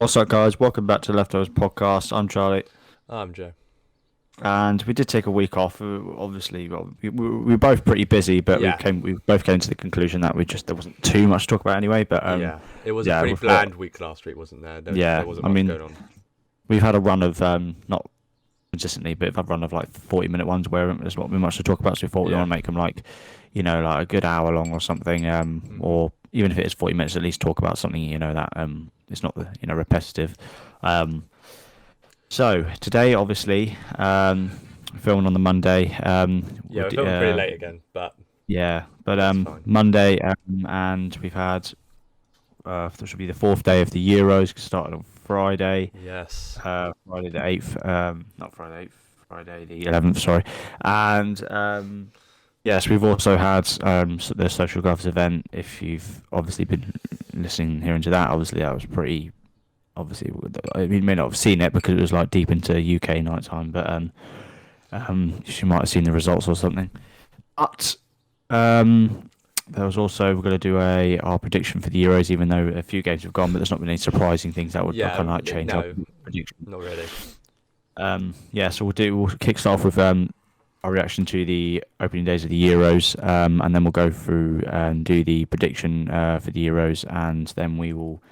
What's up, guys? Welcome back to the Leftovers podcast. I'm Charlie, I'm Joe. and we did take a week off. Obviously, well, we were both pretty busy, but Yeah, we both came to the conclusion that there wasn't too much to talk about anyway. But yeah. It was a yeah, pretty we thought, bland week last week, wasn't there? There yeah, wasn't I much mean, going on. we've had a run of not consistently, but we've had a run of like 40-minute ones where there's not been much to talk about. So we thought we Yeah. want to make them like, like a good hour long or something, Hmm. or even if it is 40 minutes, at least talk about something that it's not the repetitive. Um, So today, obviously, filming on the Monday. Yeah, we're filming pretty late again, but Yeah, but that's fine. Monday, and we've had this should be the fourth day of the Euros. 'Cause it started on Friday, Yes. Friday the 8th, not Friday the 8th, Friday the 11th. Sorry, and yes, we've also had the Social Gloves event. If you've obviously been listening, hearing to that, obviously that was pretty. Obviously, I mean, you may not have seen it because it was like deep into UK night time, but you might have seen the results or something. But there was also we're going to do our prediction for the Euros, even though a few games have gone, but there's not been any surprising things that would Yeah. kind of like change our No, prediction. not really. Yeah, so we'll kick start off with our reaction to the opening days of the Euros, and then we'll go through and do the prediction for the Euros, and then we will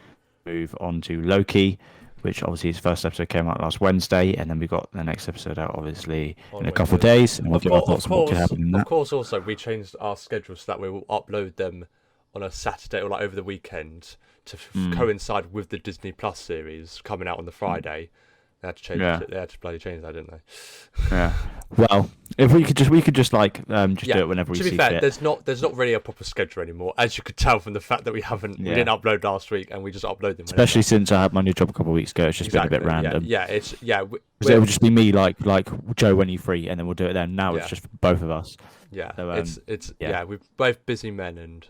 move on to Loki, which obviously his first episode came out last Wednesday, and then we got the next episode out obviously in On a couple of Wednesday. days, and we'll Of give our course, thoughts on what could happen in of that. course. Also, we changed our schedule so that we will upload them on a Saturday or like over the weekend to Mm. coincide with the Disney Plus series coming out on the Friday. They had to change Yeah, it. They had to bloody change that, didn't they? yeah. Well, if we could just like just do Yeah. it whenever we To be see fair, fit. there's not really a proper schedule anymore, as you could tell from the fact that we Yeah, didn't upload last week and we just upload them especially whenever. since I had my new job a couple of weeks ago. It's just been a bit Exactly. Yeah. random. Yeah. It's yeah. Because it would just be me like Joe when you free, and then we'll do it then. Now it's Yeah. just both of us. Yeah. So It's yeah, yeah. We're both busy men and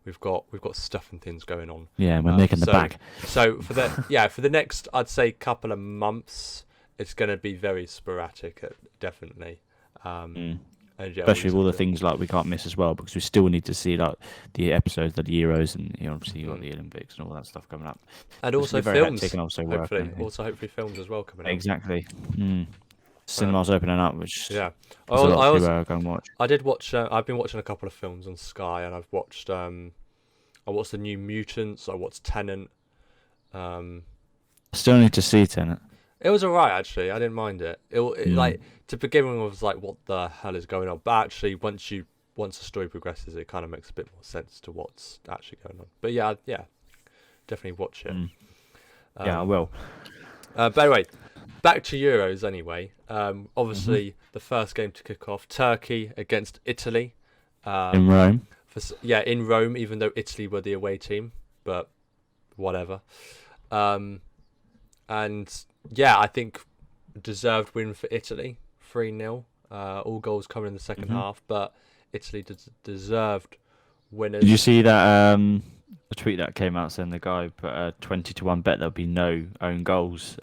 we've got stuff and things going on. yeah, we're making the So bag. for the next I'd say couple of months, it's gonna be very sporadic, definitely. Um, Mm. and yeah, we'll Especially just with all have the to. things like we can't miss as well, because we still need to see like the episodes of the Euros, and obviously you got Mm. the Olympics and all that stuff coming up. And It's gonna also be very hectic, films, and also work and hopefully. everything. Also, hopefully films as well coming up. Exactly. Mm. Um, Cinemas opening up, which yeah. I there's a al- lot I to also go and watch. I did watch. I've been watching a couple of films on Sky, and I've watched. I watched the New Mutants. I watched Tenant. Um, Still need to see Tenet. it was alright actually. I didn't mind it. Mm. Like to begin with, I was like, what the hell is going on? But actually, once the story progresses, it kind of makes a bit more sense to what's actually going on. But yeah, definitely watch it. Mm. Yeah, I Um, will. but anyway, back to Euros anyway. Hmm. Obviously, the first game to kick off, Turkey against Italy. In Um, Rome. in Rome, even though Italy were the away team, but whatever. Um, and yeah, I think deserved win for Italy, 3-0. All goals coming in the second Hmm. half, but Italy deserved Did you winners see that a tweet that came out saying the guy put a 20-1 bet there'll be no own goals.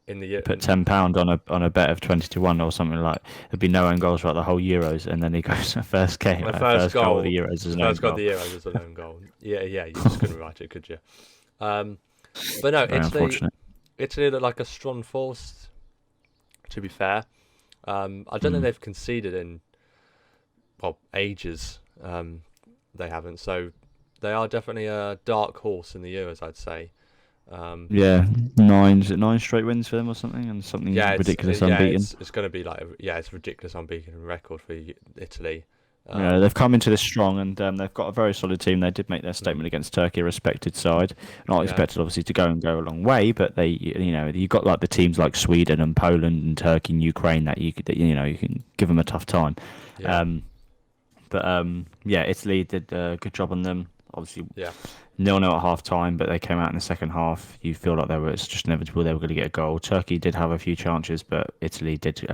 in the year. Put £10 on a bet of 20-1 or something like there'd be no own goals throughout the whole Euros, and then he goes first game, My first first goal of the goal, Euros is an own first goal of goal. the year was an own goal. Yeah, you just couldn't write it, could you? Um, but no, Very unfortunate. Italy looked like a strong force. To be fair, I don't think Mm. they've conceded in ages. They haven't, so they are definitely a dark horse in the Euros, I'd say. Um, Yeah, nine is it 9 straight wins for them or something, and something yeah, ridiculous unbeaten. it's going to be like it's a ridiculous unbeaten record for Italy. Yeah, Um, they've come into this strong, and they've got a very solid team. They did make their mm, statement against Turkey, a respected side. Not yeah, expected, obviously, to go a long way, but you got like the teams like Sweden and Poland and Turkey and Ukraine that you can give them a tough time. yeah, Um, but yeah, Italy did a good job on them. Obviously, yeah, 0-0 at half time, but they came out in the second half. You feel like it's just inevitable they were going to get a goal. Turkey did have a few chances, but Italy did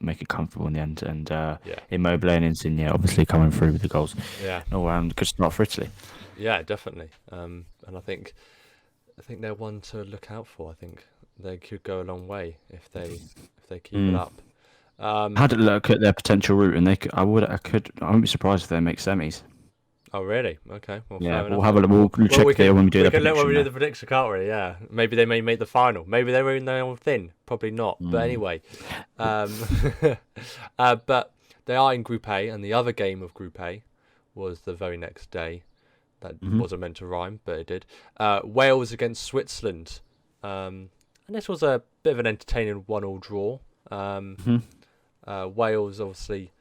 make it comfortable in the end. And yeah, Immobile and Insigne obviously coming through with the goals. yeah, All round good start for Italy. yeah, definitely. And I think they're one to look out for. I think they could go a long way if they keep it Mm. up. Um, Had a look at their potential route, and I wouldn't be surprised if they make semis. Oh, really? Okay. Well, Yeah, fair we'll enough. have a look. We'll Well, check it when we do the we can look when prediction. we do There. the prediction, can't we? Yeah. Maybe they may make the final. Maybe they were in their own thing. Probably not. But Mm. anyway, um, but they are in Group A, and the other game of Group A was the very next day. That Mhm. wasn't meant to rhyme, but it did. Wales against Switzerland, and this was a bit of an entertaining 1-1 draw. Mhm. Wales obviously.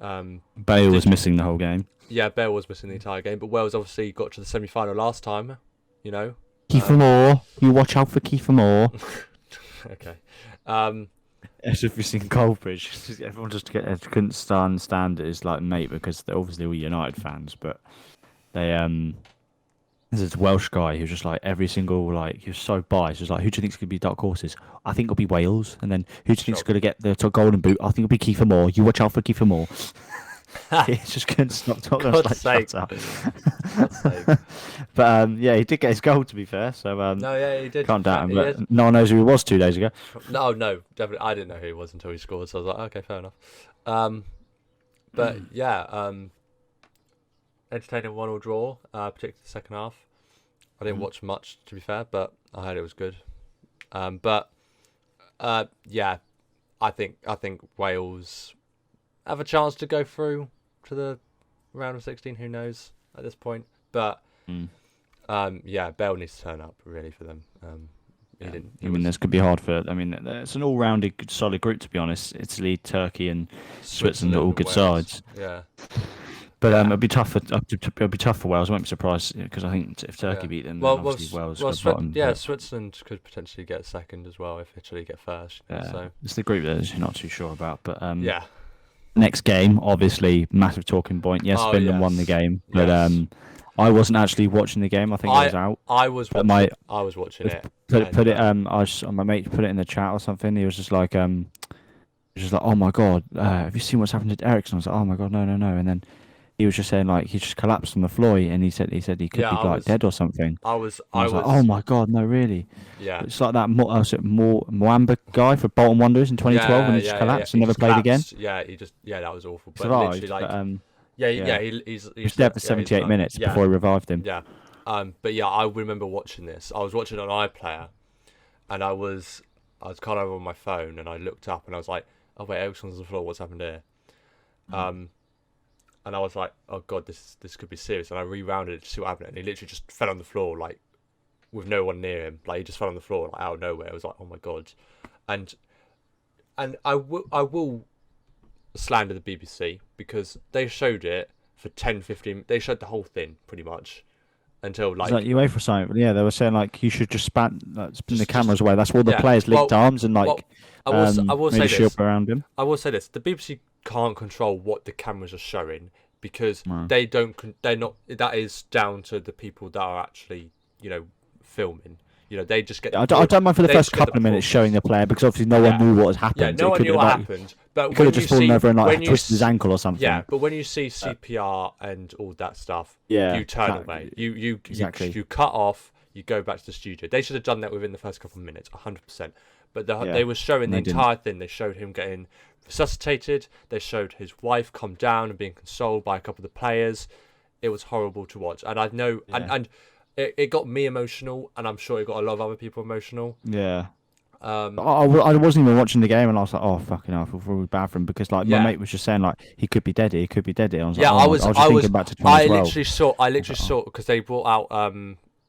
Bale was Did- missing the whole game. Yeah, Bale was missing the entire game, but Wales obviously got to the semi-final last time. You know. Kiefer Moore, you watch out for Kiefer Moore. Okay. As if you've seen Coldbridge, everyone just couldn't stand it as like mate because they're obviously all United fans, but they there's this Welsh guy who's just like every single like he was so biased. He was like, who do you think's gonna be dark horses? I think it'll be Wales, and then who do you think's Sure. gonna get the golden boot? I think it'll be Kiefer Moore. You watch out for Kiefer Moore. He just couldn't stop talking. I was God's like, sake. shut up. God's sake. But yeah, he did get his goal to be fair, so No, yeah, he did. can't doubt him. He But did. no one knows who he was 2 days ago. No, definitely. I didn't know who he was until he scored, so I was like, okay, fair enough. But yeah, entertaining 1-1 draw, particularly the second half. I didn't watch much, to be fair, but I heard it was good. But yeah, I think Wales have a chance to go through to the round of 16. Who knows at this point? But Mm. yeah, Bale needs to turn up really for them. He Yeah. didn't. I mean, this could be hard for. I mean, it's an all-rounded good, solid group to be honest. Italy, Turkey, and Switzerland are all and good Wales. sides. Yeah. But Yeah. it'll be tough for Wales. I won't be surprised because I think if Turkey Yeah. beat them, Well, then well, obviously Wales well, got bottom. yeah, but, Switzerland could potentially get second as well if Italy get first. So it's the group that you're not too sure about. But yeah, next game, obviously, massive talking point. Yes, Oh, Finland won the yes. game, but Yes. I wasn't actually watching the game. I think I was out. I was But watching. I was watching it. Put it. and, I was, my mate put it in the chat or something. He was just like he was just like, oh my god, have you seen what's happened to Ericsson? I was like, oh my god, no. And then he was just saying like he just collapsed on the floor, and he said he could Yeah, be I like was- dead or something. I was. I was like, oh my god, no, really? Yeah. It's like that Moamba guy for Bolton Wanderers in 2012 when he just collapsed and He never just played again. collapsed. Yeah, that was awful. But Survived, literally, like, but yeah, yeah. he's he was dead for 78 minutes yeah, before he revived him. Yeah. But yeah, I remember watching this. I was watching it on iPlayer, and I was kind of on my phone, and I looked up, and I was like, oh wait, Ericsson's on the floor. What's happened here? And I was like, oh god, this could be serious. And I rewounded it to see what happened, and he literally just fell on the floor, like with no one near him. Like he just fell on the floor, like out of nowhere. I was like, oh my god. And I will slander the BBC because they showed it for 10-15. They showed the whole thing pretty much until like. Is that UEFA something? Yeah, they were saying like you should just spin the Just- cameras away. That's all the yeah. players linked Well- arms and like well, I will made say a shield this. around him. I will say this: the BBC can't control what the cameras are showing because No. they don't. They're not. That is down to the people that are actually, filming. They just get. I don't mind for the they first just get couple of the minutes broadcast. showing the player because obviously no one Yeah. knew what had happened. Yeah, It no one could knew have what like- happened. But He could when have you just fallen see, over and when like you twisted his s- ankle or something. Yeah, but when you see CPR and all that stuff, Yeah, you turn exactly. away. You Exactly. you cut off. You go back to the studio. They should have done that within the first couple of minutes, 100%. But Yeah, they were showing the and they didn't. entire thing. They showed him getting resuscitated. They showed his wife come down and being consoled by a couple of the players. It was horrible to watch, and I know, Yeah. and it got me emotional, and I'm sure it got a lot of other people emotional. Yeah. Um, I wasn't even watching the game, and I was like, "Oh fucking hell, I feel really bad for him," because like Yeah. my mate was just saying like he could be dead. He could be dead. And I was yeah, like, I oh, was just I was thinking back to I 2012. literally saw because they brought out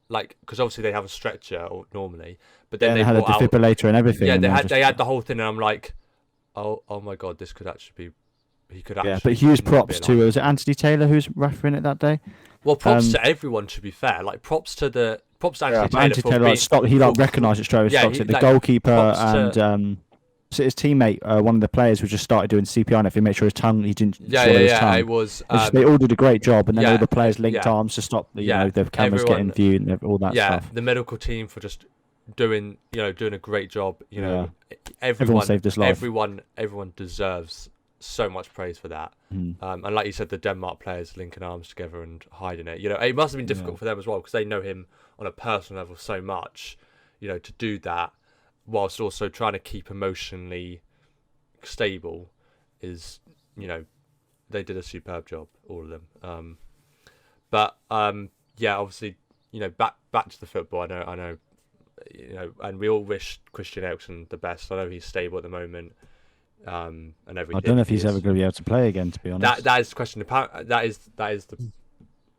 because obviously they have a stretcher normally, but Yeah, then they had a brought out defibrillator and everything. yeah and they I was had just- they had the whole thing, and I'm like, oh my god, this could actually be he could actually. Yeah, but huge not be props alive. to was it Anthony Taylor who's refereeing it that day? Well, props um, to everyone, to be fair. Like props to Anthony Yeah, Taylor Anthony for Taylor being, like, stopped. He like for- recognised it straight away. Yeah, Stopped he- it. The like, goalkeeper props and to- so his teammate, one of the players, who just started doing CPR and everything, make sure his tongue he didn't yeah, swallow his yeah. tongue. It was They all did a great job, and then yeah, all the players linked yeah. arms to stop the, Yeah, the cameras everyone- getting viewed and all that yeah, stuff. the medical team for just doing a great job. Everyone Everyone saved his life. everyone deserves so much praise for that. Mm. And like you said, the Denmark players linking arms together and hiding it. It must have been difficult Yeah. for them as well because they know him on a personal level so much. To do that whilst also trying to keep emotionally stable is, they did a superb job, all of them. But yeah, obviously, back to the football. I know, and we all wish Christian Eriksen the best. I know he's stable at the moment, and everything. I don't know if he's ever going to be able to play again. To be honest, that is the question. That is the.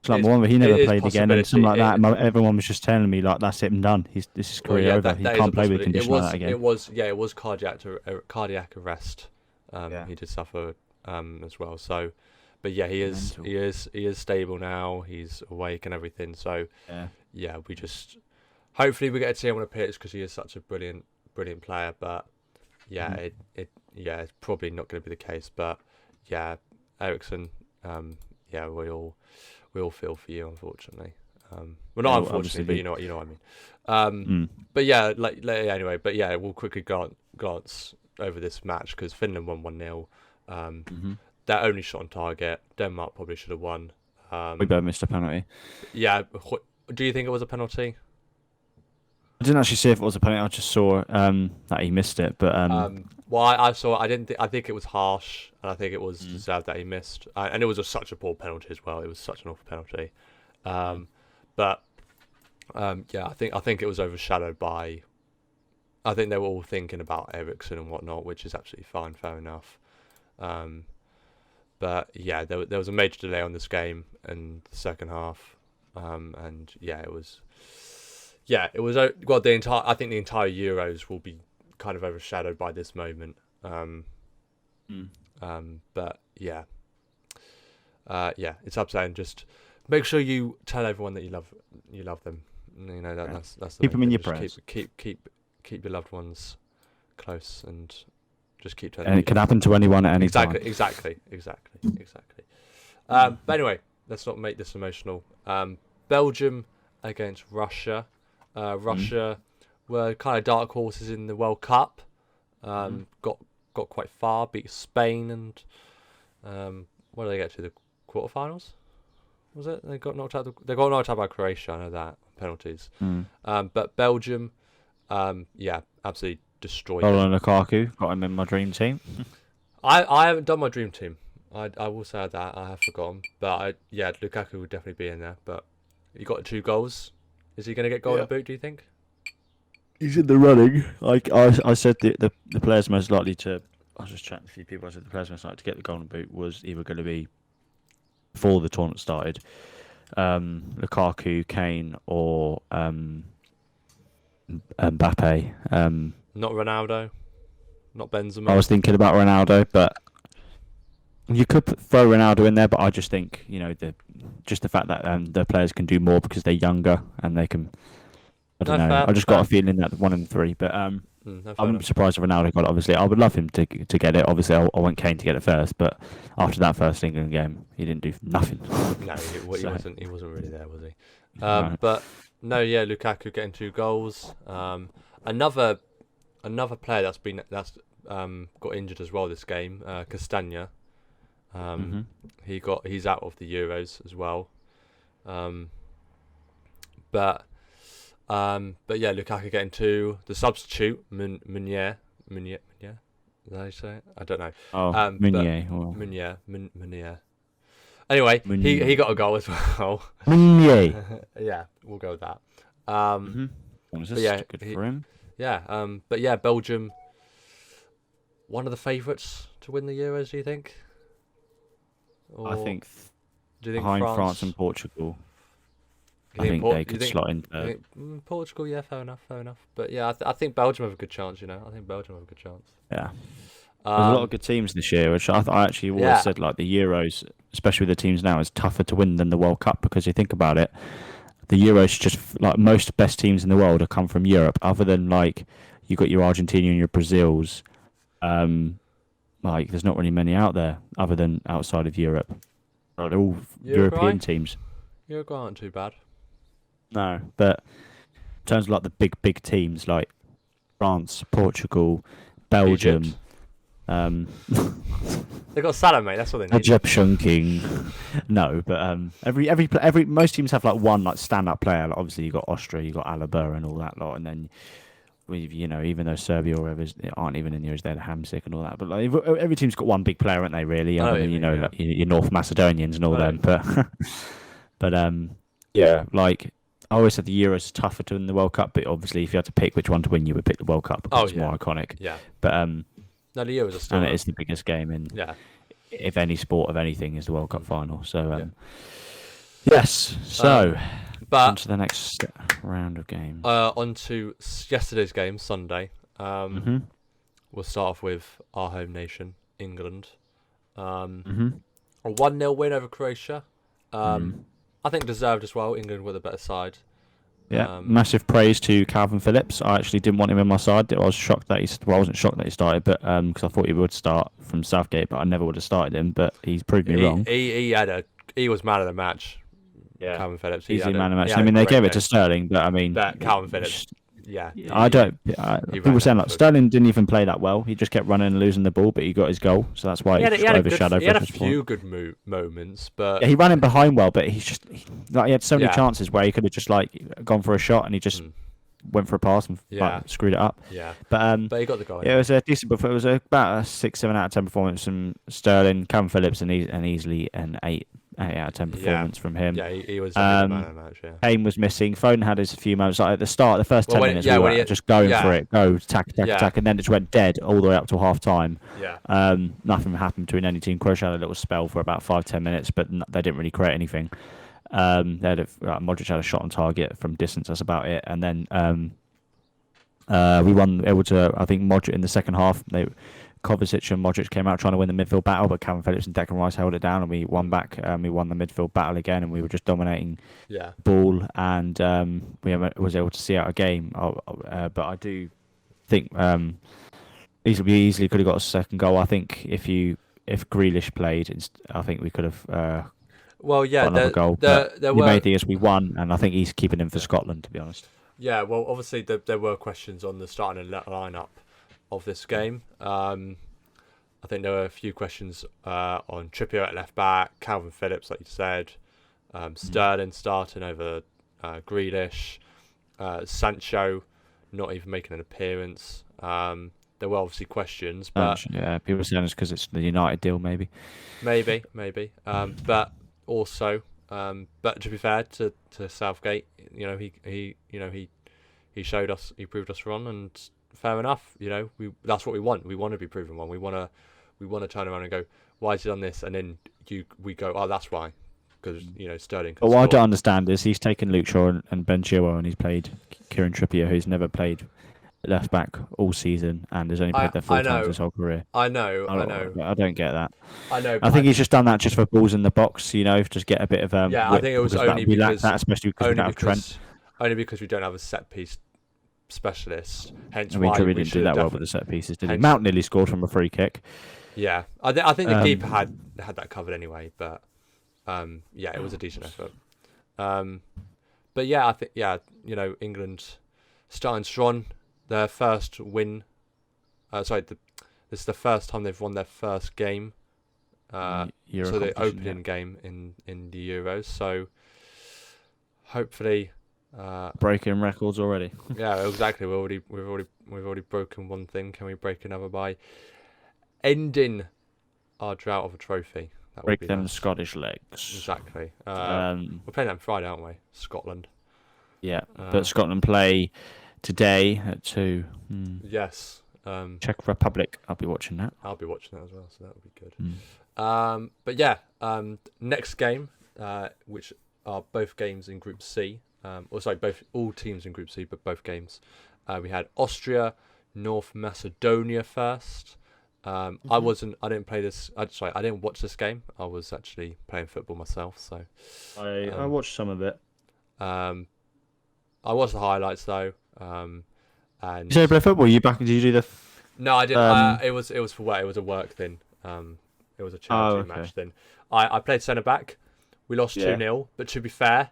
It's like one where he never played again, and something like that. It, Everyone was just telling me like, "That's it and done. This is career over. He can't play with condition like that again." It was cardiac arrest. He did suffer as well. So, but yeah, he is stable now. He's awake and everything. So yeah, we just hopefully we get to see him on a pitch because he is such a brilliant player. But yeah, it's probably not going to be the case. But yeah, Eriksen, yeah, we all feel for you, unfortunately. Well, not unfortunately, but you know what I mean. But yeah, anyway. But yeah, we'll quickly glance over this match because Finland won 1-0. Their only shot on target. Denmark probably should have won. We both missed a penalty. Yeah. Do you think it was a penalty? I didn't actually see if it was a penalty. I just saw that he missed it. But well, I saw. I didn't. I think it was harsh, and I think it was deserved that he missed. And it was such a poor penalty as well. It was such an awful penalty. But yeah, I think it was overshadowed by. I think they were all thinking about Eriksen and whatnot, which is absolutely fine, fair enough. But yeah, there was a major delay on this game in the second half, and yeah, it was. Yeah, it was. Well, I think the entire Euros will be kind of overshadowed by this moment. But yeah, yeah, it's upsetting. Just make sure you tell everyone that you love them. That's the keep them in your prayers. Keep your loved ones close and just keep telling. And it can happen to anyone at any time. Exactly. But anyway, let's not make this emotional. Belgium against Russia. Russia were kind of dark horses in the World Cup. Got quite far, beat Spain, and where did they get to? The quarterfinals? Was it? They got knocked out. They got knocked out by Croatia. I know that penalties. But Belgium, yeah, absolutely destroyed. Roland Lukaku got him in my dream team. I haven't done my dream team. I will say that I have forgotten, but Lukaku would definitely be in there. But he got 2 goals. Is he going to get golden boot, do you think? He's in the running. I said the players most likely to. I was just chatting to a few people. I said the players most likely to get the golden boot was either going to be before the tournament started, Lukaku, Kane, or Mbappe. Not Ronaldo, not Benzema. I was thinking about Ronaldo, but you could throw Ronaldo in there. But I just think the fact that the players can do more because they're younger and they can. I don't know. I just got a feeling that 1 and 3, but I'm surprised if Ronaldo got it. Obviously, I would love him to get it. Obviously, I want Kane to get it first, but after that first England game, he didn't do nothing. No, he wasn't. He wasn't really there, was he? No. But no, yeah, Lukaku getting 2 goals. Another player that's got injured as well this game. Castagna. He's out of the Euros as well. But yeah, Lukaku getting 2. The substitute, Meunier. Is that how you say it? I don't know. Oh, Meunier. Meunier. Anyway, he got a goal as well. Meunier. Yeah, we'll go with that. Good for him. Yeah, but yeah, Belgium, one of the favourites to win the Euros, do you think? Or I think do you think behind France and Portugal. I think they could slot in third. Portugal, yeah, fair enough. But yeah, I think Belgium have a good chance. I think Belgium have a good chance. Yeah, there's a lot of good teams this year, which I actually always said like the Euros, especially with the teams now, is tougher to win than the World Cup because you think about it, the Euros just like most best teams in the world have come from Europe. Other than like you got your Argentina and your Brazils, like there's not really many out there other than outside of Europe. They're all European teams. Uruguay aren't too bad. No, but in terms of like the big teams like France, Portugal, Belgium, they got Salah, mate. That's what they need. Egyptian King. No, but every most teams have like one like stand-up player. Like obviously you got Austria, you got Alaba and all that lot, and then even though Serbia or others aren't even in the Euros, they're Hamsik and all that. But like every team's got one big player, aren't they? Really, like your North Macedonians and all them, but. But yeah, like I always said, the Euros is tougher to win the World Cup. But obviously, if you had to pick which one to win, you would pick the World Cup because Oh it's more iconic. yeah. But No, the Euros are still. and it is the biggest game in Yeah. if any sport of anything is the World Cup final. So Yeah. yes. So on But to the next round of games. on to yesterday's game, Sunday. Mhm. We'll start off with our home nation, England. Mhm. A 1-0 win over Croatia. Mm. I think deserved as well. England were the better side. Yeah, massive praise to Calvin Phillips. I actually didn't want him in my side. I was shocked that I wasn't shocked that he started, but because I thought he would start from Southgate, but I never would have started him. But he's proved me wrong. He was man of the match. Yeah, Calvin Phillips. Easily man of the match. I mean, they gave it to Sterling, but I mean, But Calvin Phillips. Yeah. I don't. People were saying like Sterling didn't even play that well. He just kept running and losing the ball, but he got his goal, so that's why he overshadowed. He had a few good moments, but yeah, he ran in behind well, but he had so many Yeah. chances where he could have just like gone for a shot and he just went for a pass and like, screwed it up. Yeah. But he got the goal. yeah, it was a decent. It was about a 6-7 out of 10 performance from Sterling, Calvin Phillips, and easily an 8 out of 10 performance from him. Yeah, he was a man of the match. Yeah. Kane was missing. Foden had his few moments. Like at the start, the first 10 minutes, we were just going for it, attack, and then it just went dead all the way up to half time. Yeah. Nothing happened between any team. Croatia had a little spell for about 5-10 minutes, but they didn't really create anything. Modric had a shot on target from distance. That's about it. And then we won. Able to, I think, Modric in the second half. Kovacic and Modric came out trying to win the midfield battle, but Calvin Phillips and Declan Rice held it down, and we won back. We won the midfield battle again, and we were just dominating ball, and we was able to see out a game. But I do think easily could have got a second goal. I think if Grealish played, I think we could have. Well, yeah, got another goal. The main thing is we won, and I think he's keeping him for Scotland, to be honest. Yeah, well, obviously there were questions on the starting lineup of this game. I think there were a few questions on Trippier at left back, Calvin Phillips, like you said, Sterling starting over Grealish, Sancho not even making an appearance. There were obviously questions, but yeah, people are saying it's because it's the United deal, maybe. But also, but to be fair to Southgate, he showed us, he proved us wrong, and fair enough. That's what we want. We want to be proven wrong. We want to turn around and go, why has he done this? And then we go, oh, that's why, because Sterling. But what I don't understand is he's taken Luke Shaw and Ben Chilwell, and he's played Kieran Trippier, who's never played left back all season and has only played there 4 times his whole career. I know. I don't get that. I know. I think he's just done that just for balls in the box, just get a bit of yeah. I think it was only we lack because that, especially because we don't have Trent. Only because we don't have a set piece specialist. Hence I mean, why Trippier we didn't do that well with the set pieces, did he? Hence- Mount nearly scored from a free kick. Yeah, I think the keeper had that covered anyway. But yeah, it was a decent effort. But yeah, I think England starting strong. Their first win. This is the first time they've won their first game. So the opening game in the Euros. So hopefully, breaking records already. Yeah, exactly. We've already broken one thing. Can we break another by ending our drought of a trophy? That break would be them nice. Scottish legs. Exactly. We're playing that Friday, aren't we? Scotland. Yeah, but Scotland play today at 2. Yes. Czech Republic. I'll be watching that. I'll be watching that as well, so that would be good. But yeah, next game, which are both games in Group C. All teams in Group C, but both games. We had Austria, North Macedonia first. I didn't play this. I didn't watch this game. I was actually playing football myself, so I watched some of it. I watched the highlights though. And you say you play football? Did you do the? No, I didn't. It was for work. It was a work thing. It was a charity match thing. I played centre back. We lost 2-0. But to be fair,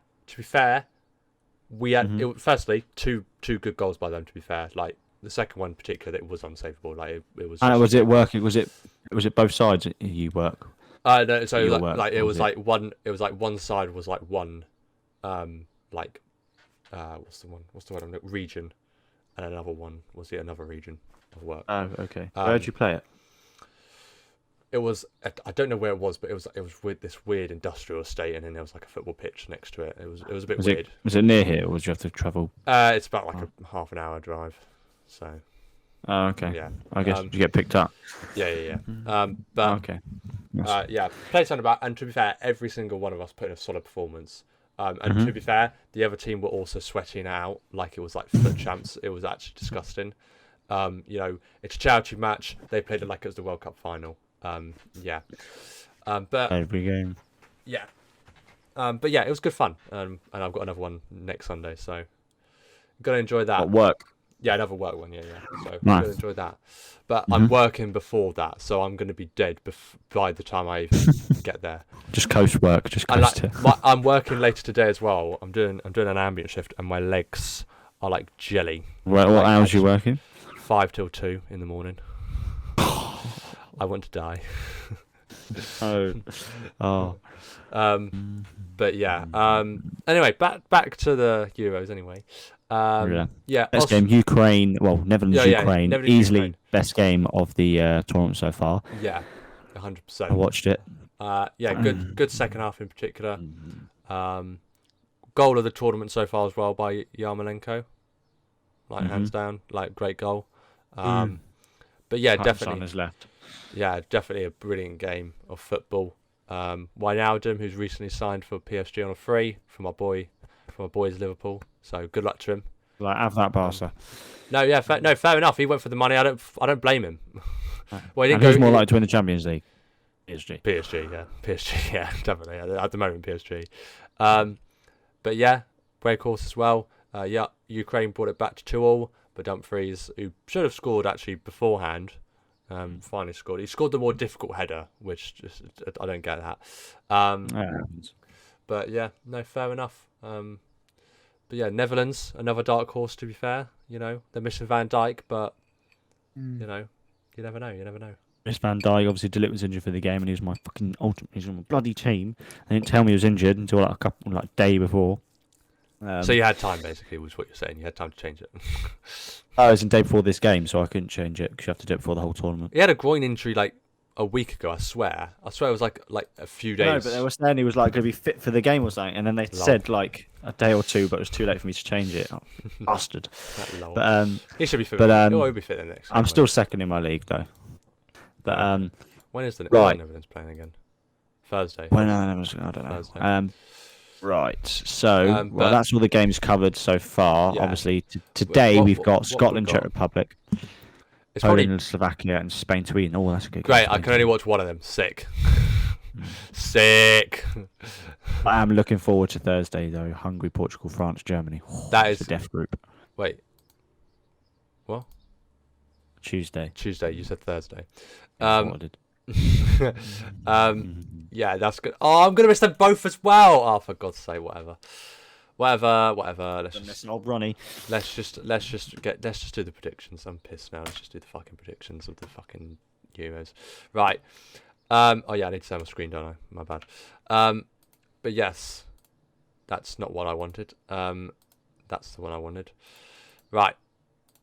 we had firstly two good goals by them. To be fair, like the second one in particular, it was unsavable. Like it was. And was it working? Was it both sides you work? No, so it was like one. It was like one side was like one, what's the word? Region, and another one was another region of work. Oh, okay. Where did you play it? it was. I don't know where it was, but it was with this weird industrial estate, and then there was like a football pitch next to it. It was a bit weird. Was it near here, or did you have to travel? It's about like a half an hour drive. So. Oh, okay. Yeah. I guess did you get picked up? Yeah. But Okay. yeah, played something about, and to be fair, every single one of us put in a solid performance. And Mm-hmm. to be fair, the other team were also sweating out like it was like foot champs. It was actually disgusting. It's a charity match. They played it like it was the World Cup final. Yeah. But Every game. yeah. But yeah, it was good fun. And I've got another one next Sunday, so gonna enjoy that. At work. Yeah, another work one. Yeah. So I'm Nice. gonna enjoy that. But I'm working before that, so I'm gonna be dead by the time I even get there. Just coast work. Just And coast. I'm working later today as well. I'm doing an ambient shift, and my legs are like jelly. What like, hours you working? 5 till 2 in the morning. I want to die. Oh. But yeah. Anyway, back to the Euros. Anyway. Yeah. Best game, Ukraine. Well, Netherlands, Yeah, Ukraine. Netherlands, Easily Ukraine. best game of the tournament so far. Yeah. I 100%. watched it. Yeah. Good second half in particular. Goal of the tournament so far as well by Yarmolenko. Like hands down, like great goal. But yeah, definitely. Is left. Yeah, definitely a brilliant game of football. Wijnaldum, who's recently signed for PSG on a free from my boys Liverpool. So good luck to him. Like have that Barca. No, fair enough. He went for the money. I don't blame him. Well, he And didn't who's go. more likely to win the Champions League? PSG. PSG, yeah, definitely. At the moment, PSG. But yeah, great course as well. Yeah, Ukraine brought it back to 2-2, but Dumfries, who should have scored actually beforehand, finally scored. He scored the more difficult header, which just I don't get that. But yeah, no, fair enough. But yeah, Netherlands, another dark horse. To be fair, they're missing Van Dijk, but you never know. Miss Van Dijk, obviously, Delit was injured for the game, and he was my fucking ultimate. He's on my bloody team. They didn't tell me he was injured until like a day before. So you had time, basically, was what you're saying. You had time to change it. I was in day before this game, so I couldn't change it because you have to do it before the whole tournament. He had a groin injury like a week ago. I swear it was like a few days. No, but they were saying he was like going to be fit for the game or something, and then they said like a day or two, but it was too late for me to change it. Oh, bastard. But he should be fit. He'll be fit the next. I'm still second in my league though. But when is the right. Netherlands playing again? Thursday. I don't know. Thursday. Right. So but- that's all the games covered so far. Yeah. Obviously, today we've got what Scotland, we've Czech got? Republic, It's Poland, probably and Slovakia, and Spain, Sweden. Oh, that's a good. great. game. I can only watch one of them. Sick. Sick. I am looking forward to Thursday though. Hungary, Portugal, France, Germany. That It's is the death group. Wait. What? Tuesday. Tuesday. You said Thursday. That's what I did. Yeah, that's good. Oh, I'm gonna miss them both as well. Oh, for God's sake, whatever. Listen, old Ronnie. Let's just do the predictions. I'm pissed now. Let's just do the fucking predictions of the fucking Euros. Right. Oh yeah, I need to say my screen, don't I? My bad. But yes, that's not what I wanted. That's the one I wanted. Right.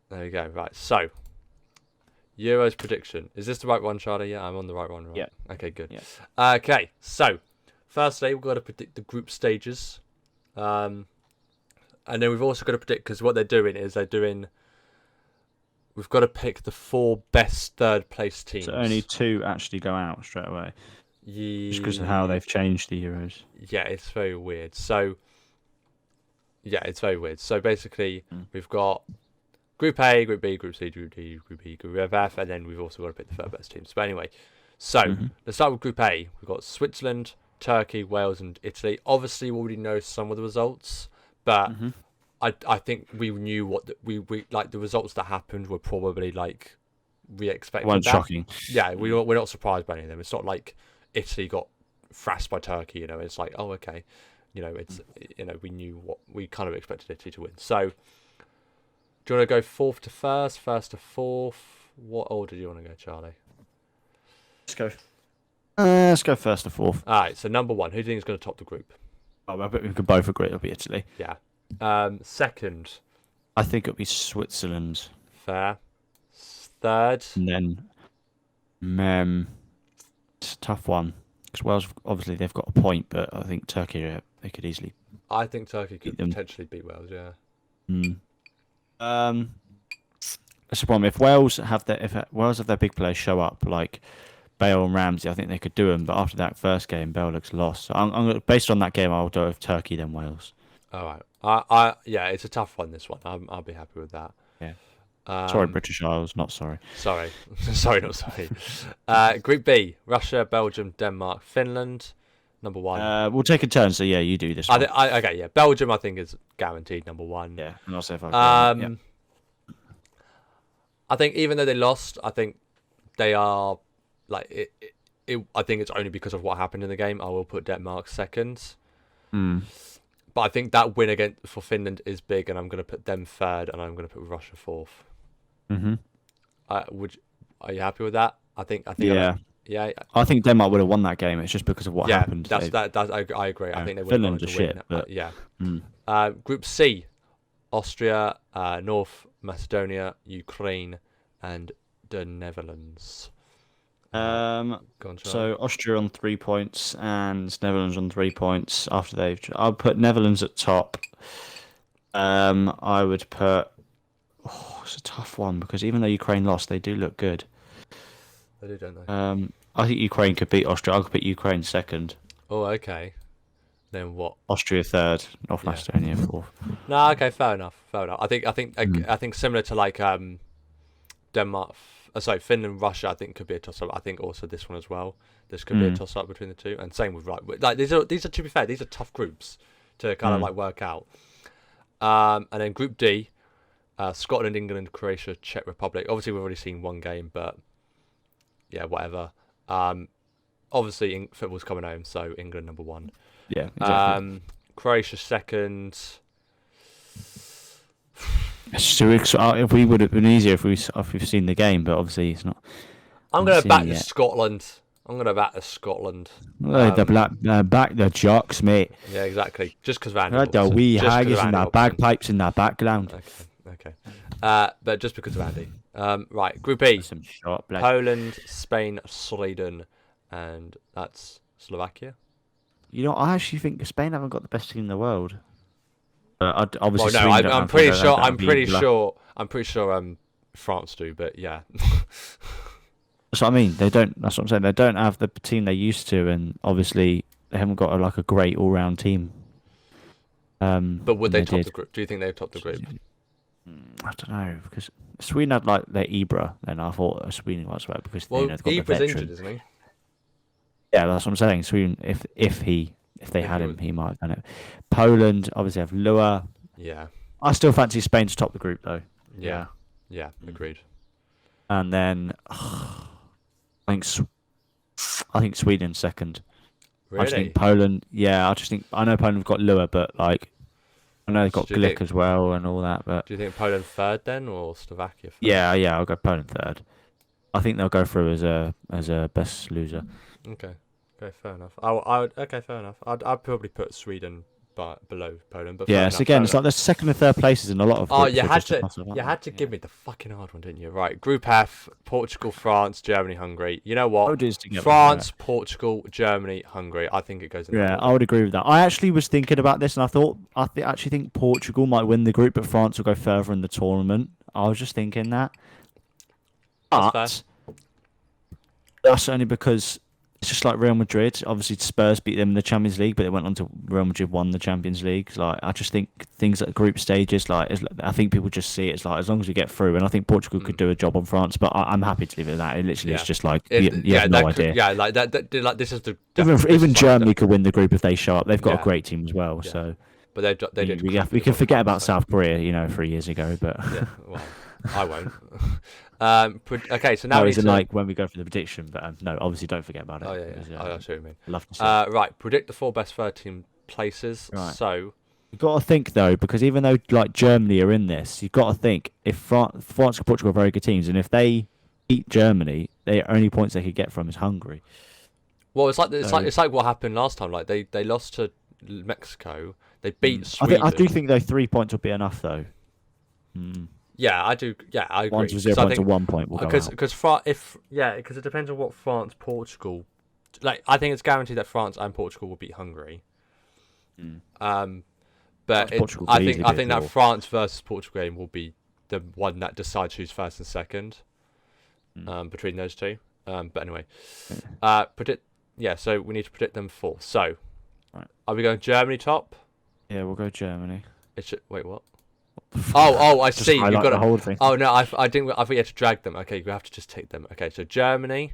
There you go. Right. So, Euros prediction. Is this the right one, Charlie? Yeah, I'm on the right one. Right? Yeah. Okay, good. Yeah. Okay, so firstly, we've got to predict the group stages. And then we've also got to predict, because what they're doing is we've got to pick the 4 best third place teams. So only 2 actually go out straight away. Just because of how they've changed the Euros. Yeah, it's very weird. So, yeah, it's very weird. So basically, we've got Group A, Group B, Group C, Group D, Group E, Group F, and then we've also got to pick the third best teams. But anyway, so let's start with Group A. We've got Switzerland, Turkey, Wales, and Italy. Obviously, we already know some of the results, but I think we knew what we like. The results that happened were probably like we expected. Weren't that. shocking. Yeah, we're not surprised by any of them. It's not like Italy got thrashed by Turkey. It's like, oh, okay, it's we knew what we kind of expected Italy to win. So, do you want to go fourth to first, first to fourth? What order do you want to go, Charlie? Let's go first to fourth. All right. So number 1, who do you think is going to top the group? Oh, I bet we could both agree it'll be Italy. Yeah. Second, I think it'll be Switzerland. fair. Third, And then It's a tough one because Wales obviously they've got a point, but I think Turkey they could easily I think Turkey beat could them. potentially beat Wales. Yeah. Mm. That's the problem. If Wales have their big players show up like Bale and Ramsey, I think they could do them. But after that first game, Bale looks lost. So based on that game, I'll go with Turkey then Wales. All right. Yeah, it's a tough one. This one. I'll be happy with that. Yeah. Um, Sorry, British Isles. Not sorry. Sorry, sorry, not sorry. Group B: Russia, Belgium, Denmark, Finland. Number one. We'll take a turn. So yeah, you do this one. Okay, yeah. Belgium, I think, is guaranteed number one. Yeah, and I'll say if I. I think even though they lost, I think they are like it. I think it's only because of what happened in the game. I will put Denmark second. But I think that win against for Finland is big, and I'm going to put them third, and I'm going to put Russia fourth. Mm-hmm. Are you happy with that? I think. Yeah. Yeah. I think Denmark would have won that game. It's just because of what happened. I agree. I think they would Finland have are win. shit. But... yeah. Group C: Austria, North Macedonia, Ukraine, and the Netherlands. So Austria on 3 points and Netherlands on 3 points after I'll put Netherlands at top. I would put. Oh, it's a tough one because even though Ukraine lost, they do look good. They do, don't they? I think Ukraine could beat Austria. I could put Ukraine second. Oh, okay. Then what? Austria third, North Macedonia fourth. No, okay, fair enough. I think similar to like Denmark. Finland, Russia. I think could be a toss up. I think also this one as well. This could be a toss up between the two, and same with like these are to be fair, these are tough groups to kind of like work out. And then Group D, Scotland, England, Croatia, Czech Republic. Obviously, we've already seen one game, but yeah, whatever. Obviously, football's coming home, so England number one. Yeah, exactly. Croatia second. So if we would have been easier if we've seen the game, but obviously it's not. I'm going to back to Scotland. Back the jocks, mate. Yeah, exactly. Just because Van. The wee haggis and the bagpipes in the background. Okay. But just because of Andy. Right, Group E: Poland, Spain, Sweden, and that's Slovakia. You know, I actually think Spain haven't got the best team in the world. Obviously, well, no, I'm pretty sure. I'm pretty sure. France do, but yeah. That's what I mean. They don't. That's what I'm saying. They don't have the team they used to, and obviously they haven't got a great all-round team. But would they top the group? Do you think they top the group? I don't know because Sweden had like their Ibra, then I thought Sweden was well because they've got the Ibra's veteran. injured, isn't he? Yeah, that's what I'm saying. Sweden, if they had him, he might have done it. Poland obviously have Lua. Yeah. I still fancy Spain to top the group though. Yeah, agreed. And then I think Sweden second. Really? I just think Poland. Yeah, I know Poland have got Lua, but like I know they've got Glick as well and all that. But do you think Poland third then, or Slovakia third? Yeah, I'll go Poland third. I think they'll go through as a best loser. Okay, fair enough. Fair enough. I'd probably put Sweden below Poland, but yeah, so again, it's like the second and third places in a lot of. Groups, you had to give me the fucking hard one, didn't you? Right, Group F: Portugal, France, Germany, Hungary. You know what? France, Portugal, Germany, Hungary. I think it goes in. Yeah, I would agree with that. I actually was thinking about this, and I actually think Portugal might win the group, but France will go further in the tournament. I was just thinking that. But that's only because it's just like Real Madrid. Obviously, Spurs beat them in the Champions League, but they went on to Real Madrid won the Champions League. Like, I just think things at group stages, I think people just see it as like as long as we get through, and I think Portugal could do a job on France. But I'm happy to leave it at that. It literally is just like you have no idea. Like that. This is the even Germany could win the group if they show up. They've got a great team as well. Yeah. So, but they did. We can forget about South Korea, 3 years ago. But yeah, well, I won't. Okay, so now like when we go for the prediction, but no, obviously don't forget about it. Oh yeah. I see what you mean. Love to see. Right, predict the 4 best third team places. Right. So you've got to think though, because even though like Germany are in this, you've got to think if France and Portugal are very good teams, and if they beat Germany, the only points they could get from is Hungary. Well, it's like what happened last time. Like they lost to Mexico. They beat Sweden. I do think though 3 points will be enough though. Yeah, I do. Yeah, I agree. 1 to 0 points to 1 point will go out. Because it depends on what France Portugal like I think it's guaranteed that France and Portugal will beat Hungary. But Portugal I could think easily I be a think that draw. France versus Portugal game will be the one that decides who's first and second. Between those two. But anyway, predict. Yeah, so we need to predict them four. So, Right. Are we going Germany top? Yeah, we'll go Germany. It should, wait, what? Oh, I Just see. You've highlight got the to. whole thing. Oh no, I didn't. I thought you had to drag them. Okay, you have to just take them. Okay, so Germany,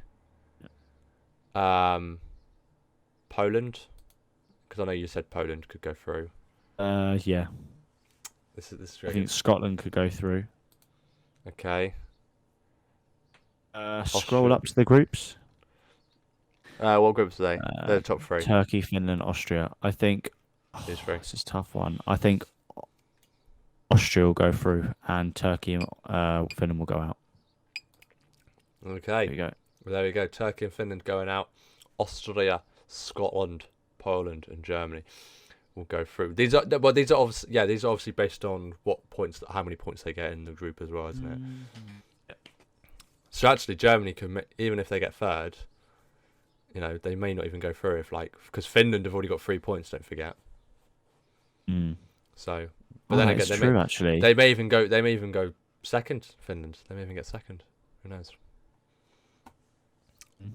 Poland, because I know you said Poland could go through. Yeah. This is I think Scotland could go through. okay. Scroll up to the groups. What groups are they? They're the top three. Turkey, Finland, Austria. I think These three. this is a tough one. I think Austria will go through and Turkey and Finland will go out. Okay. There we go. Well, there we go. Turkey and Finland going out. Austria, Scotland, Poland, and Germany will go through. These are obviously these are obviously based on how many points they get in the group as well, isn't it? So actually, Germany can, even if they get third, they may not even go through because Finland have already got 3 points. Don't forget. So, but then again, actually. they may even go second. Finland. They may even get second. Who knows?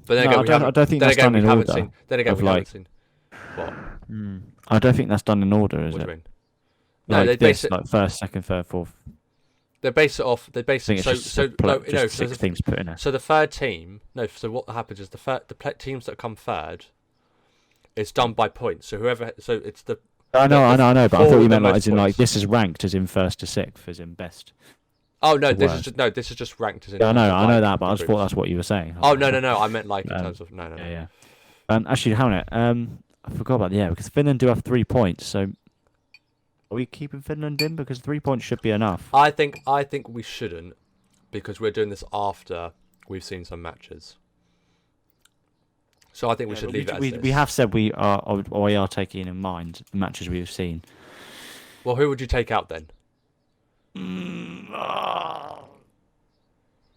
But then again, I don't think that's done in order. Then again, we haven't seen. What? I don't think that's done in order, is What it? do you mean? Like No, they base it. like first, second, third, fourth. They base it off. They base I think it. it's just six things put in there. So the third team. No. So what happens is the teams that come third. It's done by points. So whoever. So it's the. I know. But I thought you meant most points. this is ranked as in first to sixth, as in best. Oh no! The This is just ranked as in. Yeah, I know like, that, but I just groups. thought that's what you were saying. Oh no! I meant like in terms of no. Yeah. Actually, hang on. I forgot about because Finland do have 3 points. So, are we keeping Finland in because 3 points should be enough? I think we shouldn't, because we're doing this after we've seen some matches. So I think we should leave it as this. We have said we are taking in mind the matches we've seen. Well, who would you take out then?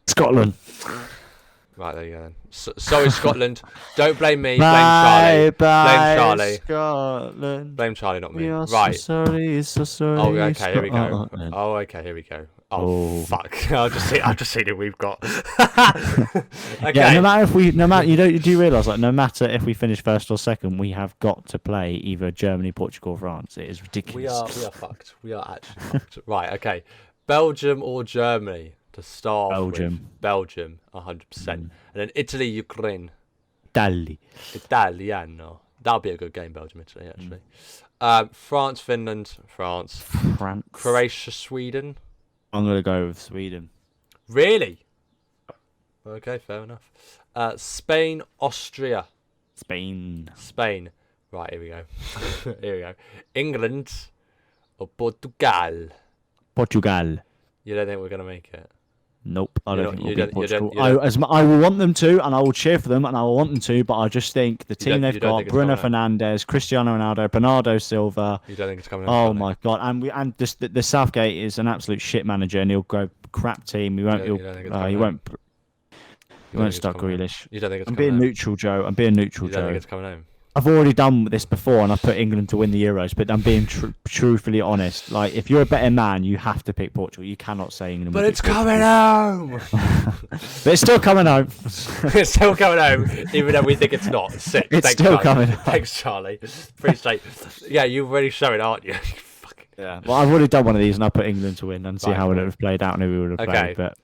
Scotland. Right, there you go then. Sorry, Scotland. Don't blame me. Blame Charlie. Blame Charlie. Scotland. Blame Charlie, not me. We are Right. so sorry. Oh, okay, here we go. Scotland. Oh, okay, here we go. Oh. Oh, fuck. I've just seen it we've got. Okay. Yeah, no matter do you realise no matter if we finish first or second, we have got to play either Germany, Portugal, or France. It is ridiculous. We are fucked. We are actually fucked. Right, okay. Belgium or Germany to start Belgium. with. Belgium, 100%. And then Italy, Ukraine. Italy. Italiano. That'll be a good game, Belgium, Italy, actually. France, Finland, France. Croatia, Sweden. I'm going to go with Sweden. Really? Okay, fair enough. Spain, Austria. Spain. Right, here we go. Here we go. England or Portugal. You don't think we're going to make it? Nope, I don't think we'll beat Portugal. you don't- I will want them to, and I will cheer for them, and I will want them to, but I just think the team they've you don't got, think it's Bruno coming out? Fernandes, Cristiano Ronaldo, Bernardo Silva. You don't think it's coming? Oh my god! And just the Southgate is an absolute shit manager, and he'll go crap team. He won't. You don't think it's coming He out? won't. You He don't won't think start it's coming home? Grealish. You don't think it's I'm coming being home? neutral, Joe. I'm being neutral, You don't think Joe. it's coming home? I've already done this before, and I put England to win the Euros. But I'm being truthfully honest. Like, if you're a better man, you have to pick Portugal. You cannot say England. But will it's beat Portugal. coming home. But it's still coming home. It's still coming home, even though we think it's not. Sick. It's Thanks, still Charlie. coming home. Thanks, Charlie. Appreciate. Yeah, you're already showing, aren't you? Fucking. Yeah. Well, I've already done one of these, and I put England to win and see Right, how it cool. would have played out and who we would have Okay. played. But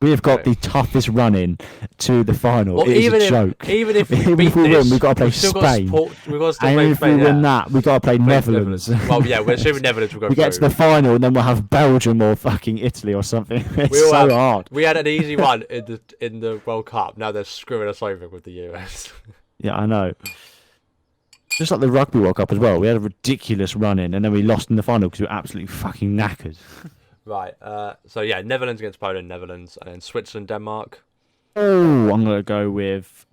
we have got the toughest run in to the final. Well, it is even a joke. even if we Even beat if we this, win, we've got to play we've still Spain. We've got to still And play if we Spain. win Yeah. that, we've got to play Netherlands. Well, yeah, we're assuming Netherlands will go We get to through. the final, and then we'll have Belgium or fucking Italy or something. It's We'll so have- hard. We had an easy one in the World Cup. Now they're screwing us over with the US. Yeah, I know. Just like the Rugby World Cup as well. We had a ridiculous run in, and then we lost in the final because we were absolutely fucking knackered. Right. So yeah, Netherlands against Poland, Netherlands, and then Switzerland, Denmark. Oh, I'm going to go with...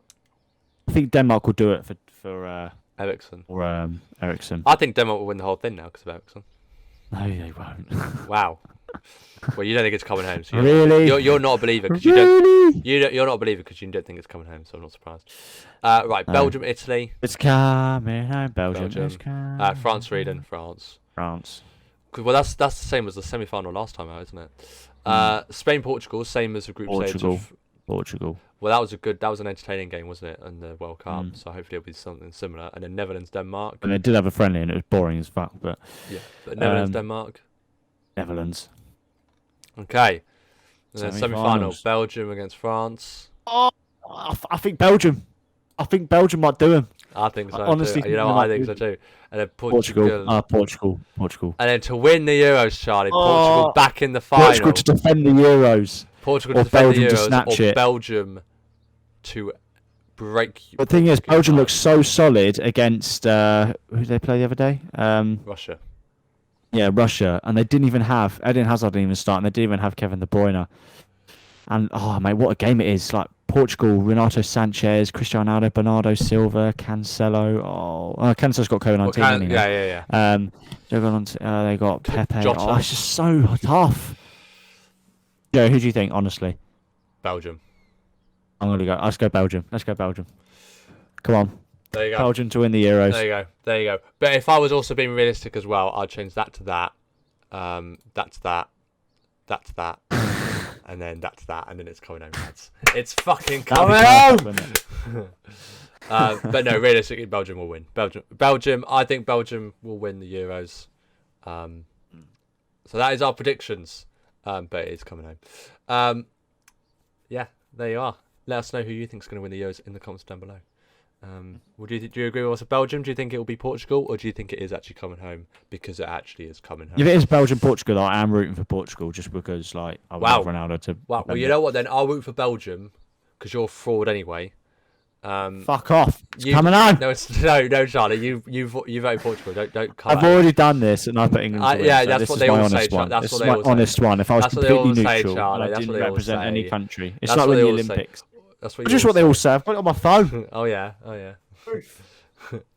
I think Denmark will do it for Ericsson. Ericsson. I think Denmark will win the whole thing now because of Ericsson. No, they won't. Wow. Well, you don't think it's coming home, so Really? you're not a believer because Really? you're not a believer because you don't think it's coming home. So I'm not surprised. Right, No. Belgium, Italy, It's coming home, Belgium. It's Belgium, coming France, Sweden, home. France. France. Well, that's the same as the semi-final last time out, isn't it? Spain, Portugal, same as the group stage. Portugal. Portugal. Well, that was an entertaining game, wasn't it? In the World Cup, so hopefully it'll be something similar. And then Netherlands, Denmark. And they did have a friendly, and it was boring as fuck. But Yeah, but Netherlands, Um, Denmark. Netherlands. Okay. And then semi-final, Semi-finals. Belgium against France. Oh, I think Belgium. I think Belgium might do him. I think so. Honestly, too. You know what? I think so too. And then Portugal. Portugal. Portugal. And then to win the Euros, Charlie, Oh, Portugal back in the final. Portugal to defend the Euros. Portugal or to defend Belgium the to Euros, snatch or it. Belgium to break. The thing is, Portugal Belgium down. looks so solid against who did they play the other day? Russia. Yeah, Russia, and they didn't even have Eden Hazard didn't even start, and they didn't even have Kevin De Bruyne. And oh mate, what a game it is! Like Portugal, Renato Sanchez, Cristiano Ronaldo, Bernardo Silva, Cancelo. Cancelo's got COVID-19. hasn't he, now? Yeah. They've gone on they got Pepe. Jota. Oh, it's just so tough. Joe, who do you think? Honestly, Belgium. I'm gonna go. Let's go Belgium. Let's go Belgium. Come on, There you go. Belgium to win the Euros. There you go. But if I was also being realistic as well, I'd change that to that. That's that. That's that. And then that's that. And then it's coming home, lads. It's fucking That'd be coming perfect, home! wouldn't it? But no, realistically, Belgium will win. Belgium. I think Belgium will win the Euros. So that is our predictions. But it is coming home. Yeah, there you are. Let us know who you think is going to win the Euros in the comments down below. Do you agree with us with Belgium? Do you think it will be Portugal, or do you think it is actually coming home because it actually is coming home? If it is Belgium, Portugal, I am rooting for Portugal just because, like, I would Wow. love Ronaldo to. Well, you know what then? I'll root for Belgium because you're a fraud anyway. Fuck off! It's You- coming on. No, no, Charlie. You voted Portugal. Don't come. I've at me. already done this, and I put England. To win, yeah, so that's this what is they my all say, honest Char- one. that's This what is they my all say. honest one. If I was That's what they completely all say, neutral, Charlie, and I that's didn't what they all represent any say. country, it's That's like what when they the all say. Olympics. That's what It's you just what they all say. I've got it on my phone. Oh yeah.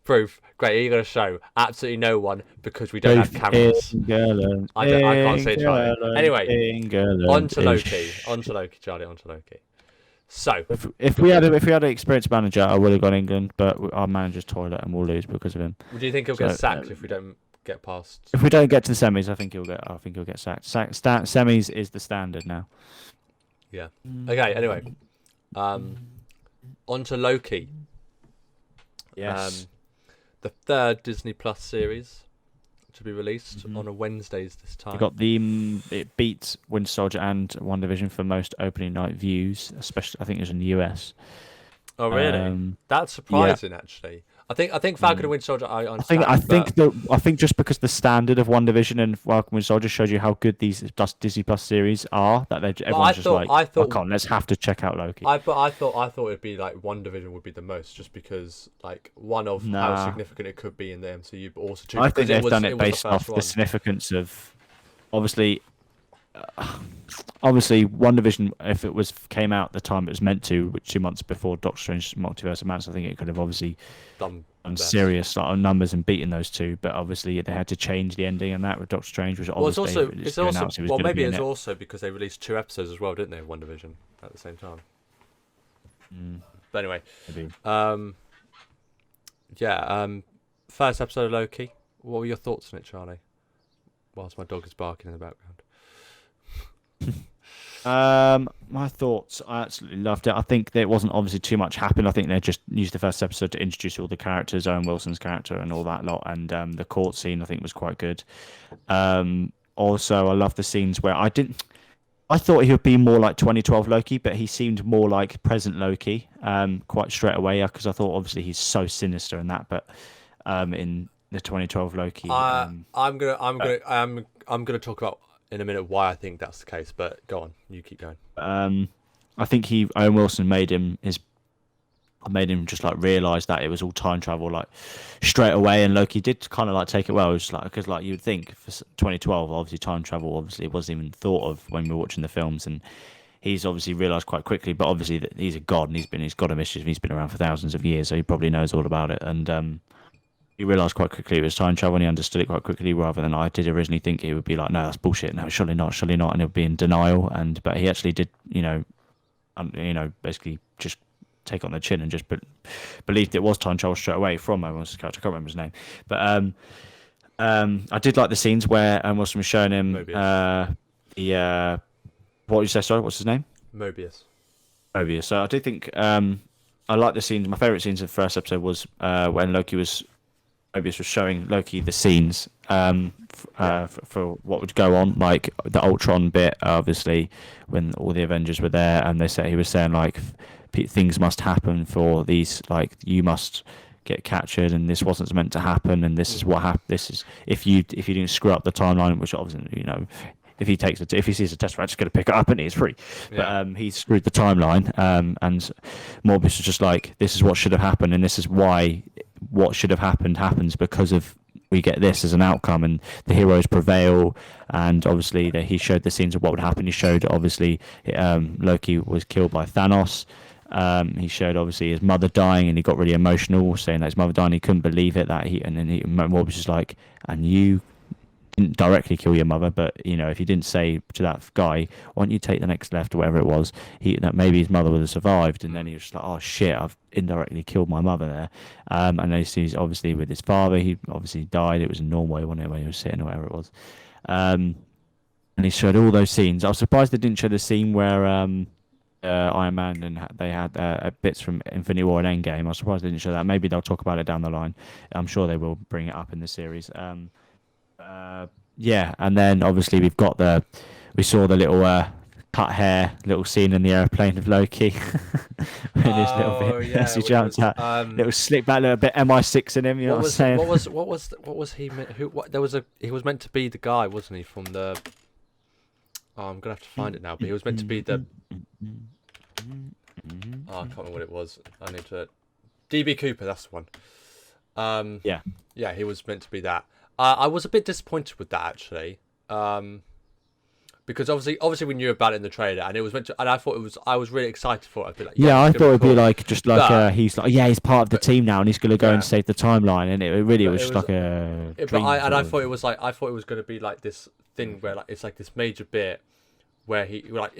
Proof. Great. Are you going to show? Absolutely no one because we don't have cameras. England, I can't say it, Charlie. England, Anyway, England On to is Loki, Charlie. On to Loki. So If we had an experienced manager, I would have gone England, but our manager's toilet, and we'll lose because of him. do you think he'll get So, sacked if we don't get past? If we don't get to the semis, I think he'll get sacked. Semis is the standard now. Yeah. Okay. Anyway, on to Loki. Yes. The third Disney Plus series to be released on a Wednesdays this time. You got it beat Winter Soldier and WandaVision for most opening night views, especially I think it was in the US. Oh really? That's surprising, actually. I think Falcon and Winter Soldier. I understand. I think just because the standard of WandaVision and Falcon Winter Soldier shows you how good these Disney Plus series are, that everyone's just like, let's have to check out Loki. I thought it'd be like WandaVision would be the most, just because like one of how significant it could be in the MCU, but also two. I think they've done it was the based off first the one. significance of, obviously, WandaVision. If it came out the time it was meant to, which 2 months before Doctor Strange Multiverse of Madness, I think it could have obviously done serious numbers and beaten those two. But obviously they had to change the ending and that with Doctor Strange, which obviously maybe it's also because they released 2 episodes as well, didn't they, of WandaVision at the same time. But anyway, first episode of Loki. What were your thoughts on it, Charlie? Whilst my dog is barking in the background. My thoughts, I absolutely loved it. I think there wasn't obviously too much happened. I think they just used the first episode to introduce all the characters, Owen Wilson's character and all that lot, and the court scene I think was quite good. Also, I love the scenes where I thought he would be more like 2012 Loki, but he seemed more like present Loki quite straight away, because I thought obviously he's so sinister in that, but in the 2012 Loki, I'm gonna talk about in a minute why I think that's the case, but go on, you keep going. I think Owen Wilson made him just like realize that it was all time travel like straight away, and Loki did kind of like take it well. It was just like, because like you'd think for 2012, obviously time travel obviously it wasn't even thought of when we were watching the films, and he's obviously realized quite quickly. But obviously that he's a god, and he's got a mission. He's been around for thousands of years, so he probably knows all about it. And he realised quite quickly it was time travel, and he understood it quite quickly, rather than I did originally think it would be like, no, that's bullshit. No, surely not, and he'll be in denial. And but he actually did, basically just take on the chin and just believed it was time travel straight away from Wilson's character. I can't remember his name, but I did like the scenes where Wilson was showing him Mobius. the what did you say? Sorry, what's his name? Mobius. Mobius. So I do think I like the scenes. My favorite scenes of the first episode was when Mobius was showing Loki the scenes for what would go on, like the Ultron bit, obviously, when all the Avengers were there, and he was saying like things must happen for these, like you must get captured, and this wasn't meant to happen, and this is what happened. This is if you didn't screw up the timeline, which obviously if he sees a Tesseract, just going to pick it up and it's free. But Yeah. he screwed the timeline, and Morbius was just like, this is what should have happened, and this is why what should have happened happens because of we get this as an outcome, and the heroes prevail. And obviously, he showed the scenes of what would happen. He showed obviously Loki was killed by Thanos. He showed obviously his mother dying, and he got really emotional, saying that his mother died. And he couldn't believe it. And then Morbius was just like, and you didn't directly kill your mother, but if you didn't say to that guy, why don't you take the next left or whatever it was, that maybe his mother would have survived. And then he was just like, oh shit, I've indirectly killed my mother there. And then he's obviously with his father. He obviously died. It was in Norway, wasn't it, when he was sitting or whatever it was. And he showed all those scenes. I was surprised they didn't show the scene where Iron Man and they had bits from Infinity War and Endgame. I was surprised they didn't show that. Maybe they'll talk about it down the line. I'm sure they will bring it up in the series. Yeah, and then obviously we saw the little cut hair little scene in the airplane of Loki. With his little Oh bit yeah, as he which jumped was out, little slick back, little bit MI6 in him. You know what I'm saying? what was he meant? He was meant to be the guy, wasn't he? From the I'm gonna have to find it now, but he was meant to be the I can't remember what it was. I need to DB Cooper. That's the one. Yeah. Yeah, he was meant to be that. I was a bit disappointed with that actually, because obviously we knew about it in the trailer, and it was meant to, and I was really excited for it. I'd be like, Yeah, it's I gonna thought it'd be cool. like just like But he's like, yeah, he's part of the team now, and he's gonna go yeah, and save the timeline, and it really but was it just was, like a but dream. I thought it was like I thought it was gonna be like this thing where like it's like this major bit where he like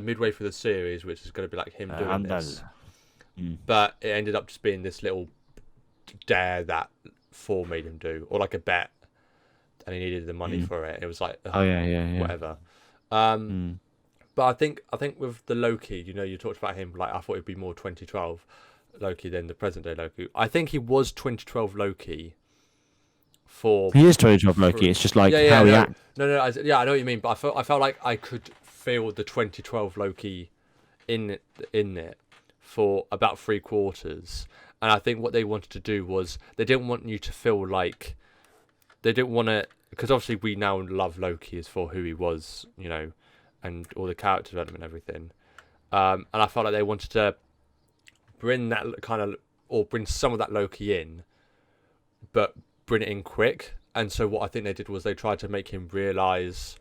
midway through the series, which is gonna be like him doing this, but it ended up just being this little dare that Thor made him do, or like a bet, and he needed the money for it. It was like, Oh yeah. whatever. But I think with the Loki, you talked about him. Like I thought it'd be more 2012 Loki than the present day Loki. I think he was 2012 Loki for. He is 2012 Loki. It's just like how he acts. No. I know what you mean, but I felt like I could feel the 2012 Loki in it for about 3/4, and I think what they wanted to do was they didn't want you to feel like they didn't want to, because obviously we now love Loki as for who he was, and all the character development and everything. And I felt like they wanted to bring that kind of, or bring some of that Loki in, but bring it in quick. And so what I think they did was they tried to make him realize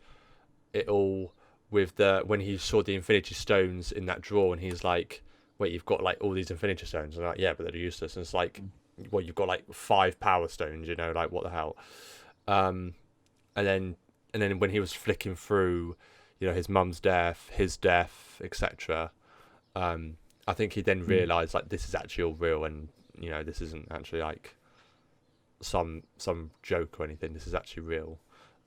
it all with when he saw the Infinity Stones in that drawer, and he's like, "Wait, you've got like all these Infinity Stones?" And I'm like, "Yeah, but they're useless." And it's like, "Well, you've got like 5 Power Stones, like what the hell?" And then when he was flicking through, his mum's death, his death, etc. I think he then realised like this is actually all real, and this isn't actually like some joke or anything. This is actually real.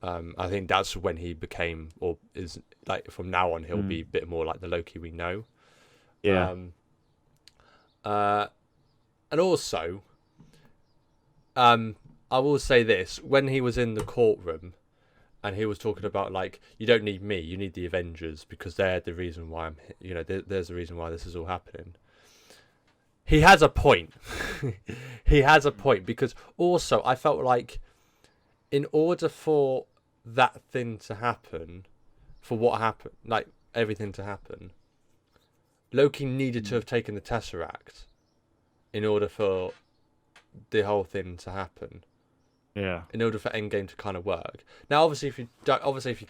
I think that's when he became, or is like from now on, he'll be a bit more like the Loki we know. Yeah. And also, I will say this: when he was in the courtroom, and he was talking about like, you don't need me, you need the Avengers, because they're the reason why I'm, there's the reason why this is all happening. He has a point. He has a point, because also I felt like in order for that thing to happen, for what happened, like everything to happen, Loki needed to have taken the Tesseract in order for the whole thing to happen. Yeah. In order for Endgame to kind of work. Now, obviously, if you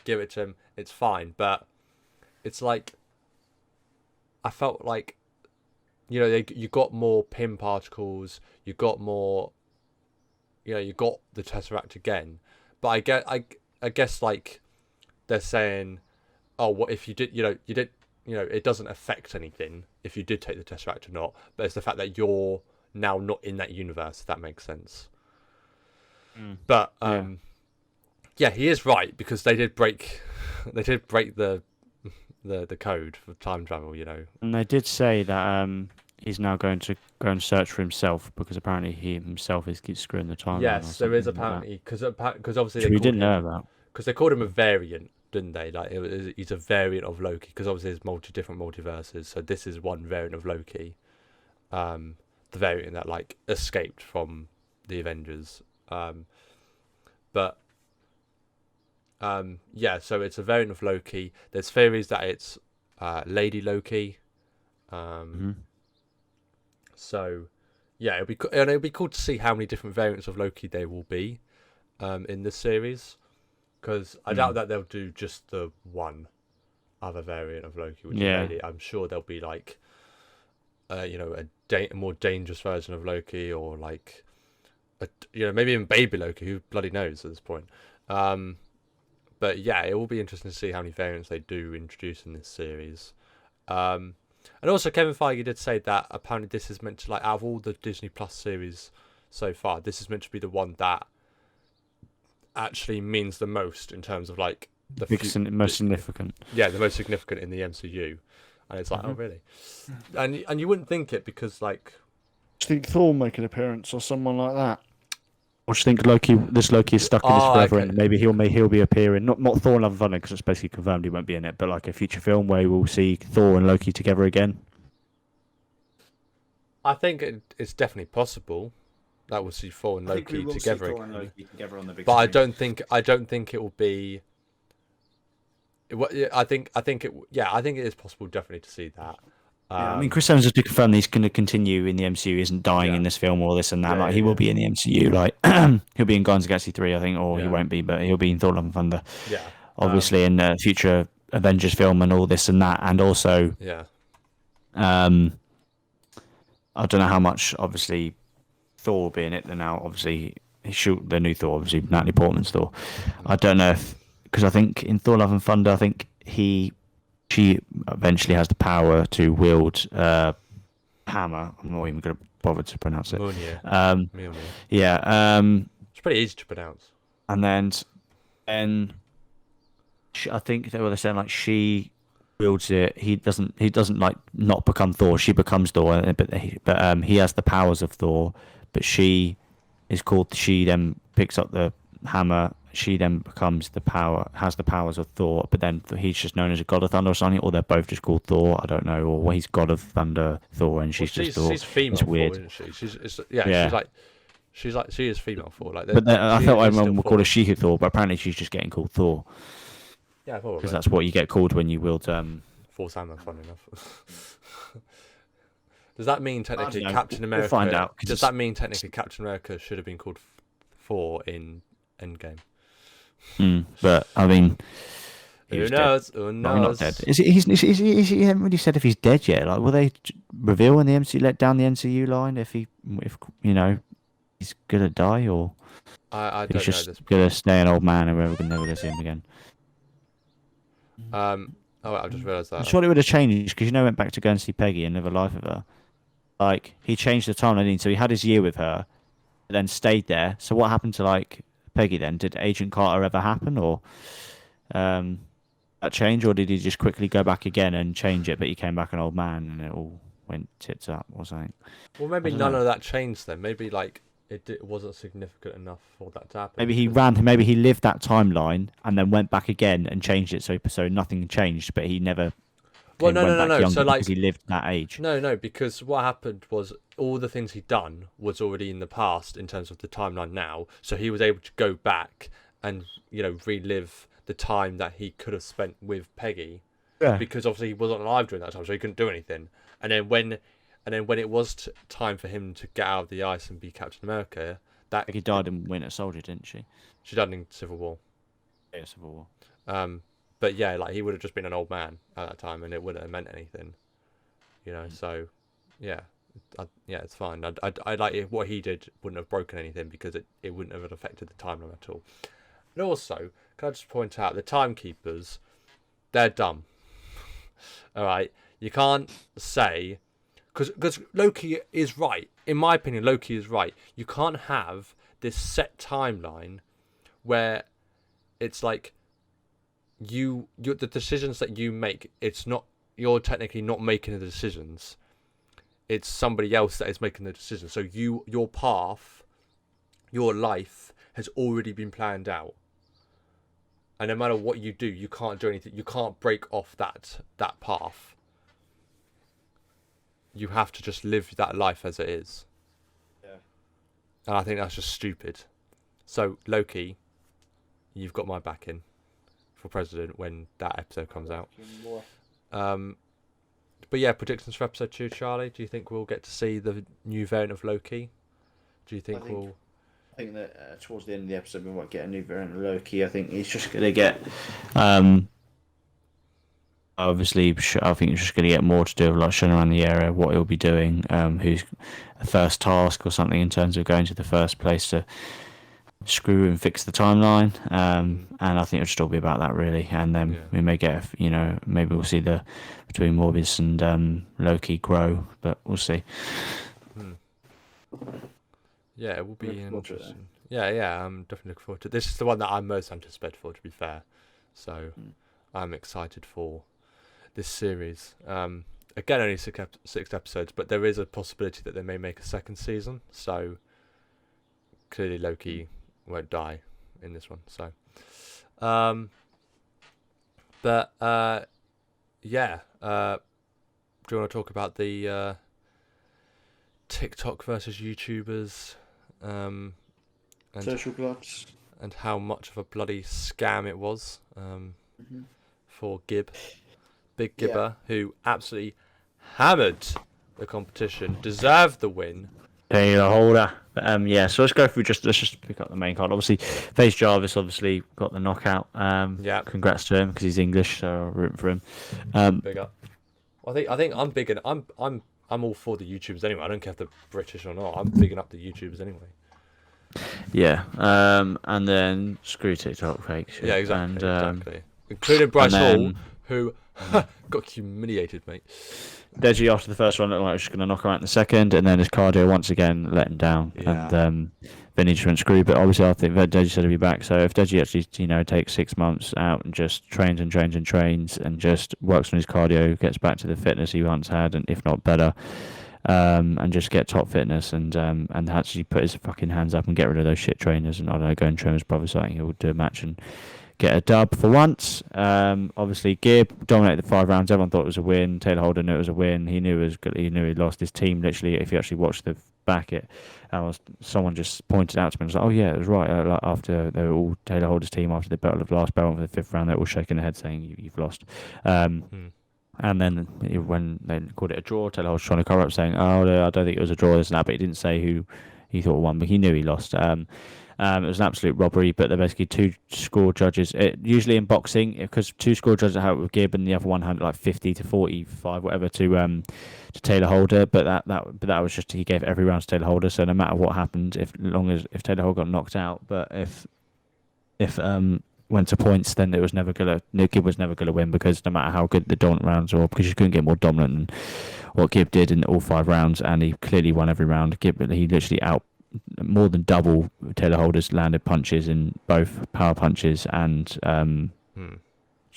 give it to him, it's fine. But it's like, I felt like, you got more Pym particles. You got more you got the Tesseract again, but I guess like they're saying, oh, what if you did, it doesn't affect anything if you did take the Tesseract or not, but it's the fact that you're now not in that universe, if that makes sense. But yeah, he is right, because they did break the code for time travel, And they did say that he's now going to go and search for himself because apparently he himself keeps screwing the timeline. Yes, there is apparently, because obviously we didn't know about. because they called him a variant, didn't they? Like he's a variant of Loki, because obviously there's different multiverses. So this is one variant of Loki, the variant that like escaped from the Avengers. But yeah, so it's a variant of Loki. There's theories that it's Lady Loki. So yeah, it'll be cool to see how many different variants of Loki there will be in this series, because I doubt that they'll do just the one other variant of Loki, which is Lady. I'm sure there'll be like a more dangerous version of Loki, or like maybe even baby Loki, who bloody knows at this point. But yeah, it will be interesting to see how many variants they do introduce in this series. And also, Kevin Feige did say that apparently this is meant to, like, out of all the Disney Plus series so far, this is meant to be the one that actually means the most in terms of like the most significant. Yeah, the most significant in the MCU. And it's like, oh really? And you wouldn't think it, because like, Do you think Thor make an appearance or someone like that? Or do you think this Loki is stuck in this forever, okay. and maybe he'll be appearing, not Thor and Love and Thunder, because it's basically confirmed he won't be in it, but like a future film where we'll see Thor and Loki together again? I think it's definitely possible that we'll see Thor and Loki together. On the big but I don't think it will be. I think it is possible definitely to see that. I mean, Chris Evans has been confirmed he's going to continue in the MCU. He isn't dying in this film or this and that. He will be in the MCU. Like he'll be in Guardians of the Galaxy 3, I think, or he won't be, but he'll be in Thor: Love and Thunder. Yeah. Obviously, in the future Avengers film and all this and that, and also I don't know how much obviously Thor will be in it. Now, obviously, the new Thor, obviously Natalie Portman's Thor. I don't know because I think in Thor: Love and Thunder, I think she eventually has the power to wield hammer. I'm not even going to bother to pronounce it. Mjolnir. Yeah. It's pretty easy to pronounce. And then I think they were saying like she wields it. He doesn't like not become Thor. She becomes Thor, but he has the powers of Thor. But she then picks up the hammer. She then has the powers of Thor, but then he's just known as a god of thunder or something, or they're both just called Thor. I don't know, or he's god of thunder Thor, and she's just Thor. She's female. It's weird. Thor, isn't she? She is female Thor. Like, but I thought everyone would call her She-Hulk Thor, but apparently she's just getting called Thor. Yeah, because that's what you get called when you wield Force hammer. Fun enough. Does that mean technically Captain America? We'll find out. Does that mean technically Captain America should have been called Thor in Endgame? But I mean, who knows? Who knows? No, not dead. He hasn't really said if he's dead yet. Like, will they reveal in the MCU, let down the MCU line if he's gonna die, or I don't he's know. Just gonna stay an old man and we're never gonna see him again? I just realised that. I'm sure it would have changed because he went back to go and see Peggy and live a life with her. Like he changed the timeline, so he had his year with her, then stayed there. So what happened to like Peggy then? Did Agent Carter ever happen, or that change, or did he just quickly go back again and change it? But he came back an old man, and it all went tits up or something. Well, maybe none of that changed then. Maybe like it wasn't significant enough for that to happen. Maybe he lived that timeline and then went back again and changed it, so nothing changed, but he never. Well, no. So like he lived that age. No, because what happened was all the things he'd done was already in the past in terms of the timeline now. So he was able to go back and relive the time that he could have spent with Peggy. Yeah. Because obviously he wasn't alive during that time, so he couldn't do anything. And then when it was time for him to get out of the ice and be Captain America, Peggy died in Winter Soldier, didn't she? She died in Civil War. Yeah, Civil War. But yeah, like he would have just been an old man at that time, and it wouldn't have meant anything, So yeah, Yeah, it's fine. I like it. What he did wouldn't have broken anything because it wouldn't have affected the timeline at all. And also, can I just point out the timekeepers? They're dumb. All right, you can't say because Loki is right. In my opinion, Loki is right. You can't have this set timeline where it's like you the decisions that you make. It's not you're technically not making the decisions. It's somebody else that is making the decision. So your path, your life has already been planned out. And no matter what you do, you can't do anything. You can't break off that path. You have to just live that life as it is. Yeah. And I think that's just stupid. So Loki, you've got my backing for president when that episode comes out. But yeah, predictions for episode 2, Charlie. Do you think we'll get to see the new variant of Loki? Do you think we'll? I think that towards the end of the episode we might get a new variant of Loki. I think he's just going to get, obviously, I think he's just going to get more to do with like showing around the area, what he'll be doing, who's a first task or something in terms of going to the first place to screw and fix the timeline. And I think it'll still be about that really. And then we may get, maybe we'll see the between Morbius and Loki grow, but we'll see. Yeah, it will be interesting. Yeah, I'm definitely looking forward to it. This is the one that I'm most anticipated for, to be fair. So I'm excited for this series. Again, only six episodes, but there is a possibility that they may make a second season. So clearly Loki won't die in this one. So, yeah. Do you want to talk about the TikTok versus YouTubers? And Social gloves. And how much of a bloody scam it was for Gib. Big Gibber, who absolutely hammered the competition, deserved the win. Taylor Holder. So let's go through let's just pick up the main card. Obviously, FaZe Jarvis obviously got the knockout. Congrats to him because he's English, so I'm rooting for him. Big up. I think I'm big and I'm all for the YouTubers anyway. I don't care if they're British or not. I'm bigging up the YouTubers anyway. Yeah. And then screw TikTok fake shit. Yeah, exactly. Including Bryce Hall, who got humiliated, mate. Deji after the first one looked like he was just going to knock him out in the second, and then his cardio once again let him down. Yeah. And then he just went screw. But obviously, I think Deji said he'd be back. So if Deji actually, takes 6 months out and just trains and just works on his cardio, gets back to the fitness he once had, and if not better, and just get top fitness and actually put his fucking hands up and get rid of those shit trainers and I don't know, go and train his brother, so I think he'll do a match and get a dub for once. Obviously, Gib dominated the 5 rounds. Everyone thought it was a win. Taylor Holder knew it was a win. He knew he lost his team. Literally, if you actually watched the back it, someone just pointed out to me and was like, "Oh yeah, it was right." After they were all Taylor Holder's team after the last battle for the 5th round, they were all shaking their head saying, "You've lost." And then when they called it a draw, Taylor was trying to cover up, saying, "Oh, I don't think it was a draw, this and that," but he didn't say who he thought won, but he knew he lost. It was an absolute robbery, but they're basically 2 score judges. Usually in boxing, because 2 score judges are out with Gibb, and the other one had like 50 to 45, whatever, to Taylor Holder. But that was just he gave every round to Taylor Holder. So no matter what happened, if Taylor Holder got knocked out, but if went to points, then Gibb was never gonna win, because no matter how good the dominant rounds were, because you couldn't get more dominant than what Gibb did in all 5 rounds, and he clearly won every round. He literally more than double Taylor Holder's landed punches in both power punches and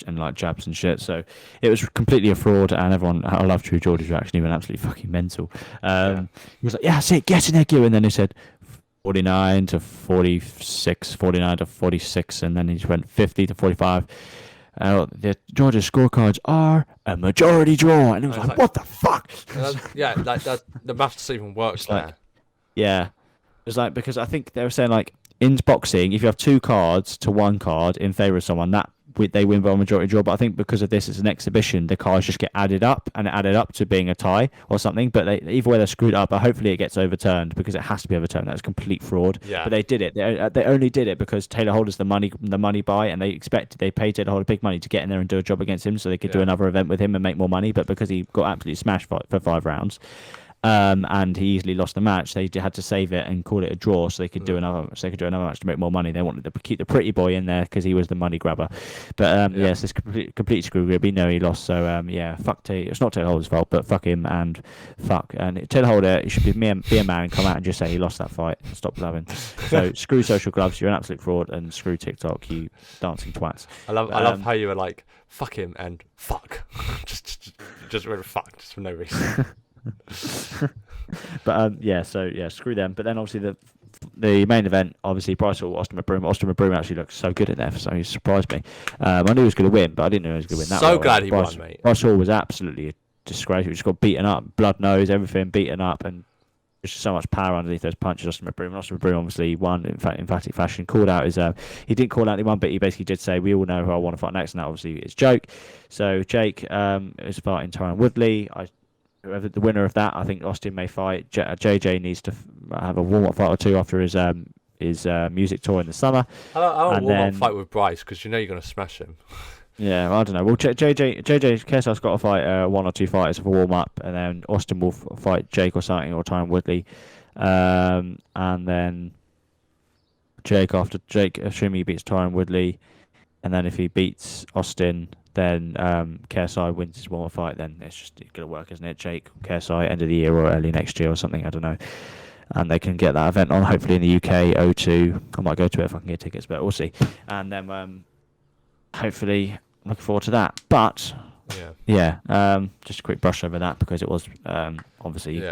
like jabs and shit. So it was completely a fraud, and I love True George's reaction. He went absolutely fucking mental. He was like, "Yeah, that's it, get in there, Gibb," and then he said 49 to 46, 49 to 46, and then he just went 50 to 45. The Georgia scorecards are a majority draw, and it was like, what the fuck? The maths even works there. Like, yeah, it was like, because I think they were saying like in boxing, if you have 2 cards to 1 card in favor of someone, that they win by a majority draw. But I think because of this, it's an exhibition, the cards just get added up to being a tie or something. But either way, they're screwed up. But hopefully, it gets overturned, because it has to be overturned. That's complete fraud. Yeah. But they did it. They only did it because Taylor Holder's the money buy, and they paid Taylor Holder big money to get in there and do a job against him, so they could do another event with him and make more money. But because he got absolutely smashed for 5 rounds. and he easily lost the match. They had to save it and call it a draw so they could do another. So they could do another match to make more money. They wanted to keep the pretty boy in there because he was the money grabber. But yes, it's complete screw. We know he lost. So yeah, fuck Taylor. It's not Taylor Holder's fault, but fuck him and fuck Taylor Holder. It should be a man and come out and just say he lost that fight. Stop blabbing. So screw social gloves. You're an absolute fraud, and screw TikTok. You dancing twats. I love how you were like fuck him and fuck. just really fuck just for no reason. But yeah, so yeah, screw them. But then obviously the main event, obviously Bryce Hall, Austin McBroom. Austin McBroom actually looked so good in there, so he surprised me. I knew he was going to win, but I didn't know he was going to win that. So well. glad he won, mate. Bryce Hall was absolutely a disgrace. He just got beaten up, blood nose, everything beaten up, and just so much power underneath those punches. Austin McBroom obviously won in emphatic fashion. Called out his he didn't call out anyone, but he basically did say, "We all know who I want to fight next," and that obviously is Jake. So Jake is fighting Tyron Woodley. Whoever the winner of that, I think Austin may fight. JJ needs to have a warm-up fight or two after his music tour in the summer. I don't want a warm-up fight with Bryce because you know you're going to smash him. Yeah, I don't know. Well, JJ KSI's got to fight one or two fighters for warm-up, and then Austin will fight Jake or something, or Tyron Woodley. And then Jake, assuming he beats Tyron Woodley, and then if he beats Austin, then KSI wins his warm-up fight, then it's going to work, isn't it? Jake, KSI, end of the year or early next year or something, I don't know. And they can get that event on, hopefully in the UK, O2. I might go to it if I can get tickets, but we'll see. And then hopefully looking forward to that. But yeah, just a quick brush over that because it was obviously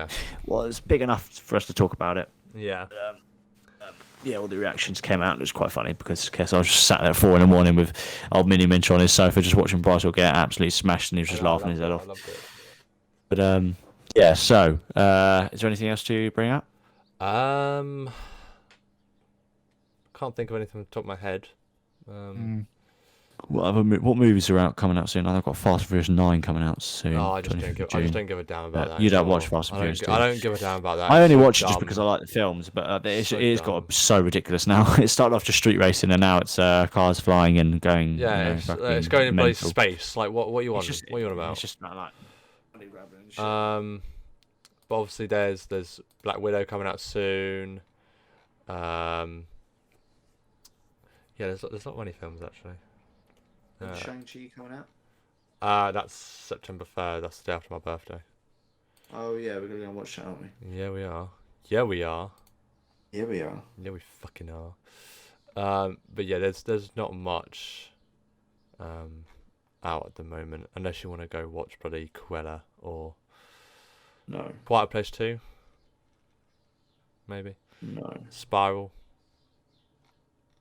was big enough for us to talk about it. Yeah. Yeah, all the reactions came out. It was quite funny because I was just sat there at 4 a.m. with old Mini Minch on his sofa, just watching Bryce Hall get absolutely smashed, and he was just laughing his head off. But yeah. So, is there anything else to bring up? Can't think of anything on the top of my head. What movies are coming out soon? I've got Fast and Furious 9 coming out soon. I just don't give a damn about that. You don't watch Fast and Furious, I don't give a damn about that. I only watch it just because I like the films, but it's got so ridiculous now. It started off just street racing, and now it's cars flying and going. Yeah, it's going in bloody space. Like what you want? What you want about? It's just not like. But obviously there's Black Widow coming out soon. Yeah, there's not many films actually. Shang-Chi coming out? That's September 3rd. That's the day after my birthday. Oh yeah, we're gonna go and watch that, aren't we? Yeah, we are. Yeah, we are. Yeah, we are. Yeah, we fucking are. But yeah, there's not much out at the moment, unless you want to go watch bloody Cruella or Quiet Place 2. Maybe. No. Spiral.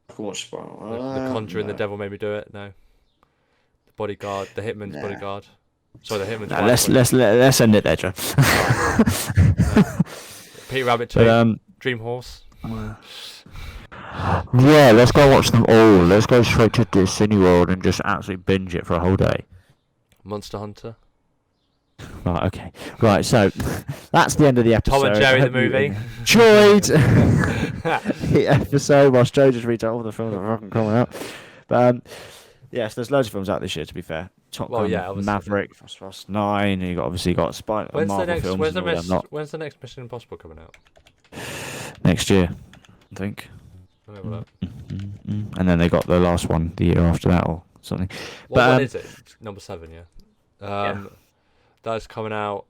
I can watch Spiral. The Conjuring, The Devil Made Me Do It. No. The Bodyguard, The Hitman's Bodyguard. Sorry, The Hitman's let's end it there, Joe. Peter Rabbit 2. Dream Horse. Yeah, let's go watch them all. Let's go straight to Disney World and just absolutely binge it for a whole day. Monster Hunter. Right, okay. Right, so that's the end of the episode. Tom and Jerry the movie. Enjoyed the episode whilst Joe just reads out all the films that are fucking coming out. But yes, there's loads of films out this year, to be fair. Top Gun, Maverick, Fast 9, you obviously got Marvel films. When's the next Mission Impossible coming out? Next year, I think. And then they got the last one the year after that or something. What one is it? Number 7, yeah. That's coming out.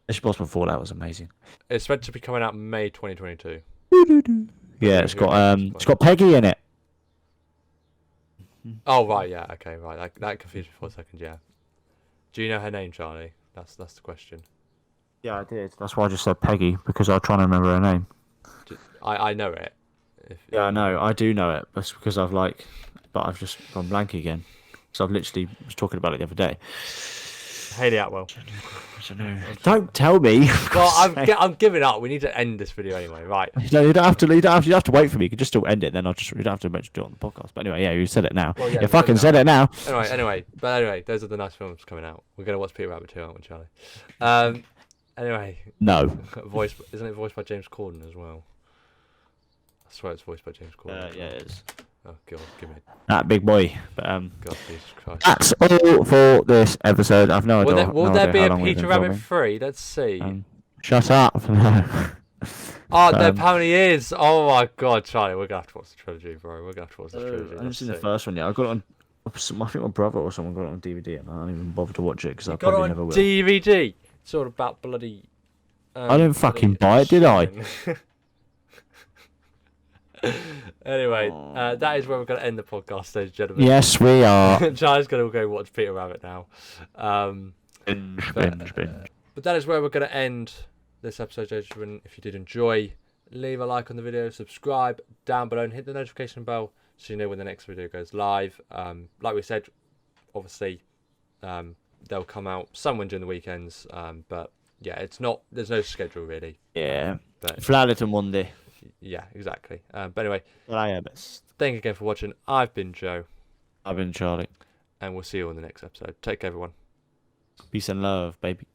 Mission Impossible Fallout was amazing. It's meant to be coming out May 2022. Yeah, it's got Peggy in it. Oh right, yeah, okay, right. That confused me for a second. Yeah. Do you know her name, Charlie? That's the question. Yeah, I did. That's why I just said Peggy, because I was trying to remember her name. I know it. Yeah, I know. I do know it. That's because but I've just gone blank again. So I've literally was talking about it the other day. Hayley Atwell. I don't know. Don't tell me. Well, I'm giving up. We need to end this video anyway, right? No, you don't have to. You don't have to wait for me. You can just still end it. Then you don't have to do it on the podcast. But anyway, yeah, you said it now. Well, yeah, you fucking said it now. Anyway, those are the nice films coming out. We're gonna watch Peter Rabbit 2, aren't we, Charlie? Anyway. No. Isn't it voiced by James Corden as well? I swear it's voiced by James Corden. Yeah, it is. Oh god, give me. That big boy. But God, Jesus Christ. that's all for this episode. I've no idea. Will no there idea be how a long we've Peter been Rabbit filming. 3? Let's see. Shut up. Oh, no, Um, how many years? Oh my god, Charlie, we're gonna have to watch the trilogy, bro. We're gonna have to watch the trilogy. I haven't Let's seen the see. first one yet. I got it on. I think my brother or someone got it on DVD, and I don't even bother to watch it because I You got it probably on never will. DVD. It's all about bloody. I didn't fucking buy it, did I? Anyway, that is where we're gonna end the podcast, ladies and gentlemen. Yes, we are. Charlie's gonna go watch Peter Rabbit now. Binge. But that is where we're going to end this episode, ladies and gentlemen. If you did enjoy, leave a like on the video, subscribe down below, and hit the notification bell so you know when the next video goes live. Like we said, obviously, they'll come out somewhere during the weekends. But yeah, there's no schedule really. Yeah. But Flat on Monday. yeah, exactly. But anyway, Best. thank you again for watching. I've been Joe, I've been Charlie. and we'll see you on the next episode. Take care, everyone. Peace and love, baby.